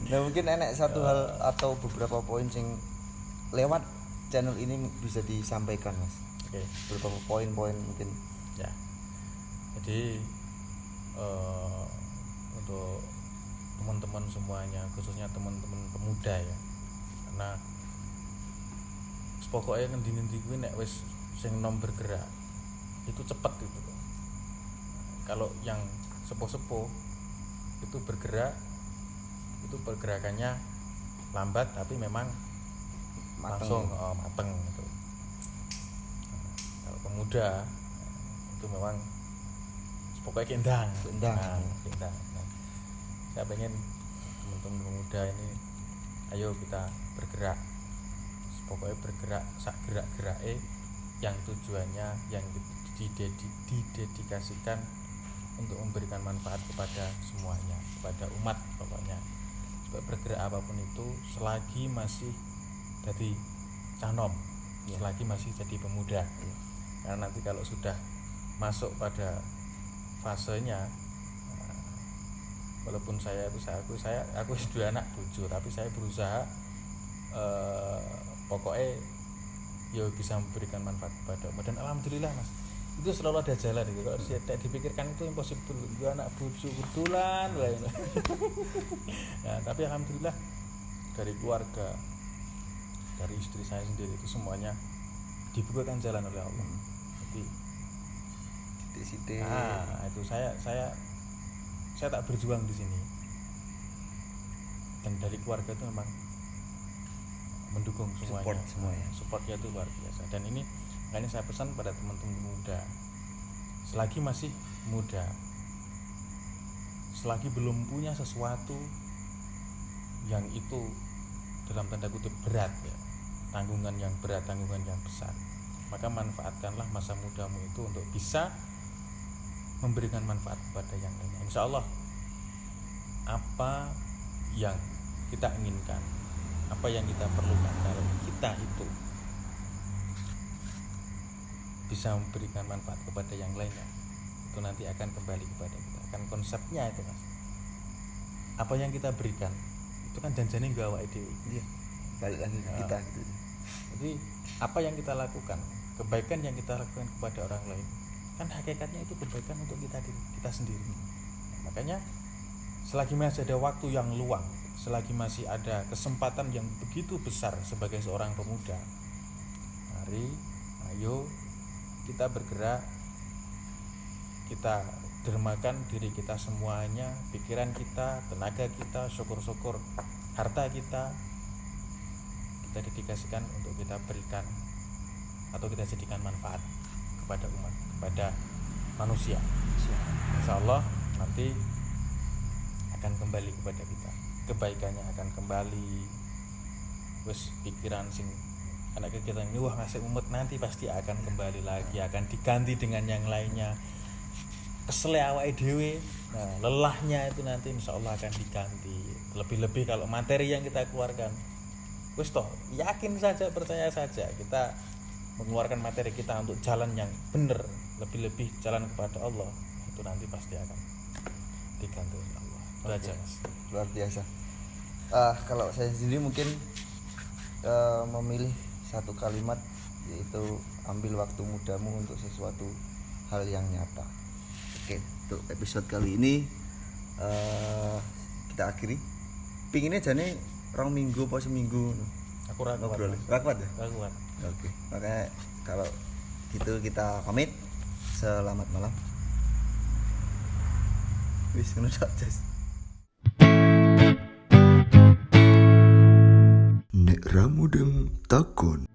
Nah mungkin enak satu hal atau beberapa poin yang lewat channel ini bisa disampaikan mas. Oke. Beberapa poin-poin mungkin ya. Jadi untuk teman-teman semuanya, khususnya teman-teman pemuda ya, karena pokoknya ngendi-ngendi kuwi nek wis sing nom bergerak itu cepet gitu. Kalau yang sepuh-sepuh itu bergerak itu pergerakannya lambat tapi memang langsung mateng gitu. Kalau pemuda itu memang pokoknya kendang. Saya pengen teman-teman pemuda ini ayo kita bergerak, pokoknya bergerak sak gerak-gerake yang tujuannya yang didedikasikan untuk memberikan manfaat kepada semuanya, kepada umat pokoknya. Sebab bergerak apapun itu selagi masih jadi canom, selagi masih jadi pemuda. Karena nanti kalau sudah masuk pada fasenya, walaupun aku sudah anak 7 tapi saya berusaha pokoknya ya bisa memberikan manfaat kepada umat. Dan alhamdulillah mas, itu selalu ada jalan gitu. Kalau tidak dipikirkan itu impossible. Gue anak 7 kebetulan nah, tapi alhamdulillah dari keluarga, dari istri saya sendiri itu semuanya dibukakan jalan oleh Allah. Jadi itu saya tak berjuang di sini, dan dari keluarga itu memang mendukung semuanya. Supportnya itu luar biasa. Dan ini saya pesan pada teman-teman muda, selagi masih muda, selagi belum punya sesuatu yang itu dalam tanda kutip berat ya, tanggungan yang berat, tanggungan yang besar, maka manfaatkanlah masa mudamu itu untuk bisa memberikan manfaat kepada yang lainnya. Insya Allah apa yang kita inginkan, apa yang kita perlukan, kalau kita itu bisa memberikan manfaat kepada yang lainnya, itu nanti akan kembali kepada kita. Kan konsepnya itu Mas, apa yang kita berikan itu kan janjane nggawa awake dhewe. Iya, balik lagi ke kita gitu. Jadi apa yang kita lakukan, kebaikan yang kita lakukan kepada orang lain, kan hakikatnya itu kebaikan untuk kita sendiri. Makanya selagi masih ada waktu yang luang, selagi masih ada kesempatan yang begitu besar sebagai seorang pemuda, mari ayo kita bergerak, kita dermakan diri kita semuanya, pikiran kita, tenaga kita, syukur-syukur harta kita dedikasikan untuk kita berikan atau kita jadikan manfaat kepada umat, kepada manusia. Insya Allah nanti akan kembali kepada kita, kebaikannya akan kembali. Wes pikiran sing anak kita ini wah ngasih umat nanti pasti akan kembali lagi, akan diganti dengan yang lainnya. Kesel awake dhewe, nah lelahnya itu nanti insya Allah akan diganti. Lebih-lebih kalau materi yang kita keluarkan, wes toh yakin saja, percaya saja, kita mengeluarkan materi kita untuk jalan yang benar, lebih-lebih jalan kepada Allah, itu nanti pasti akan diganti oleh Allah. Itu aja Mas. Luar biasa. Kalau saya sendiri mungkin memilih satu kalimat, yaitu ambil waktu mudamu untuk sesuatu hal yang nyata. Oke, untuk episode kali ini kita akhiri. Pinginnya jane 2 minggu apa seminggu Aku ragu ya? Raguan. Oke, makanya kalau gitu kita pamit. Selamat malam. Wis ngono tok, Jas. Nek ramudeng takon.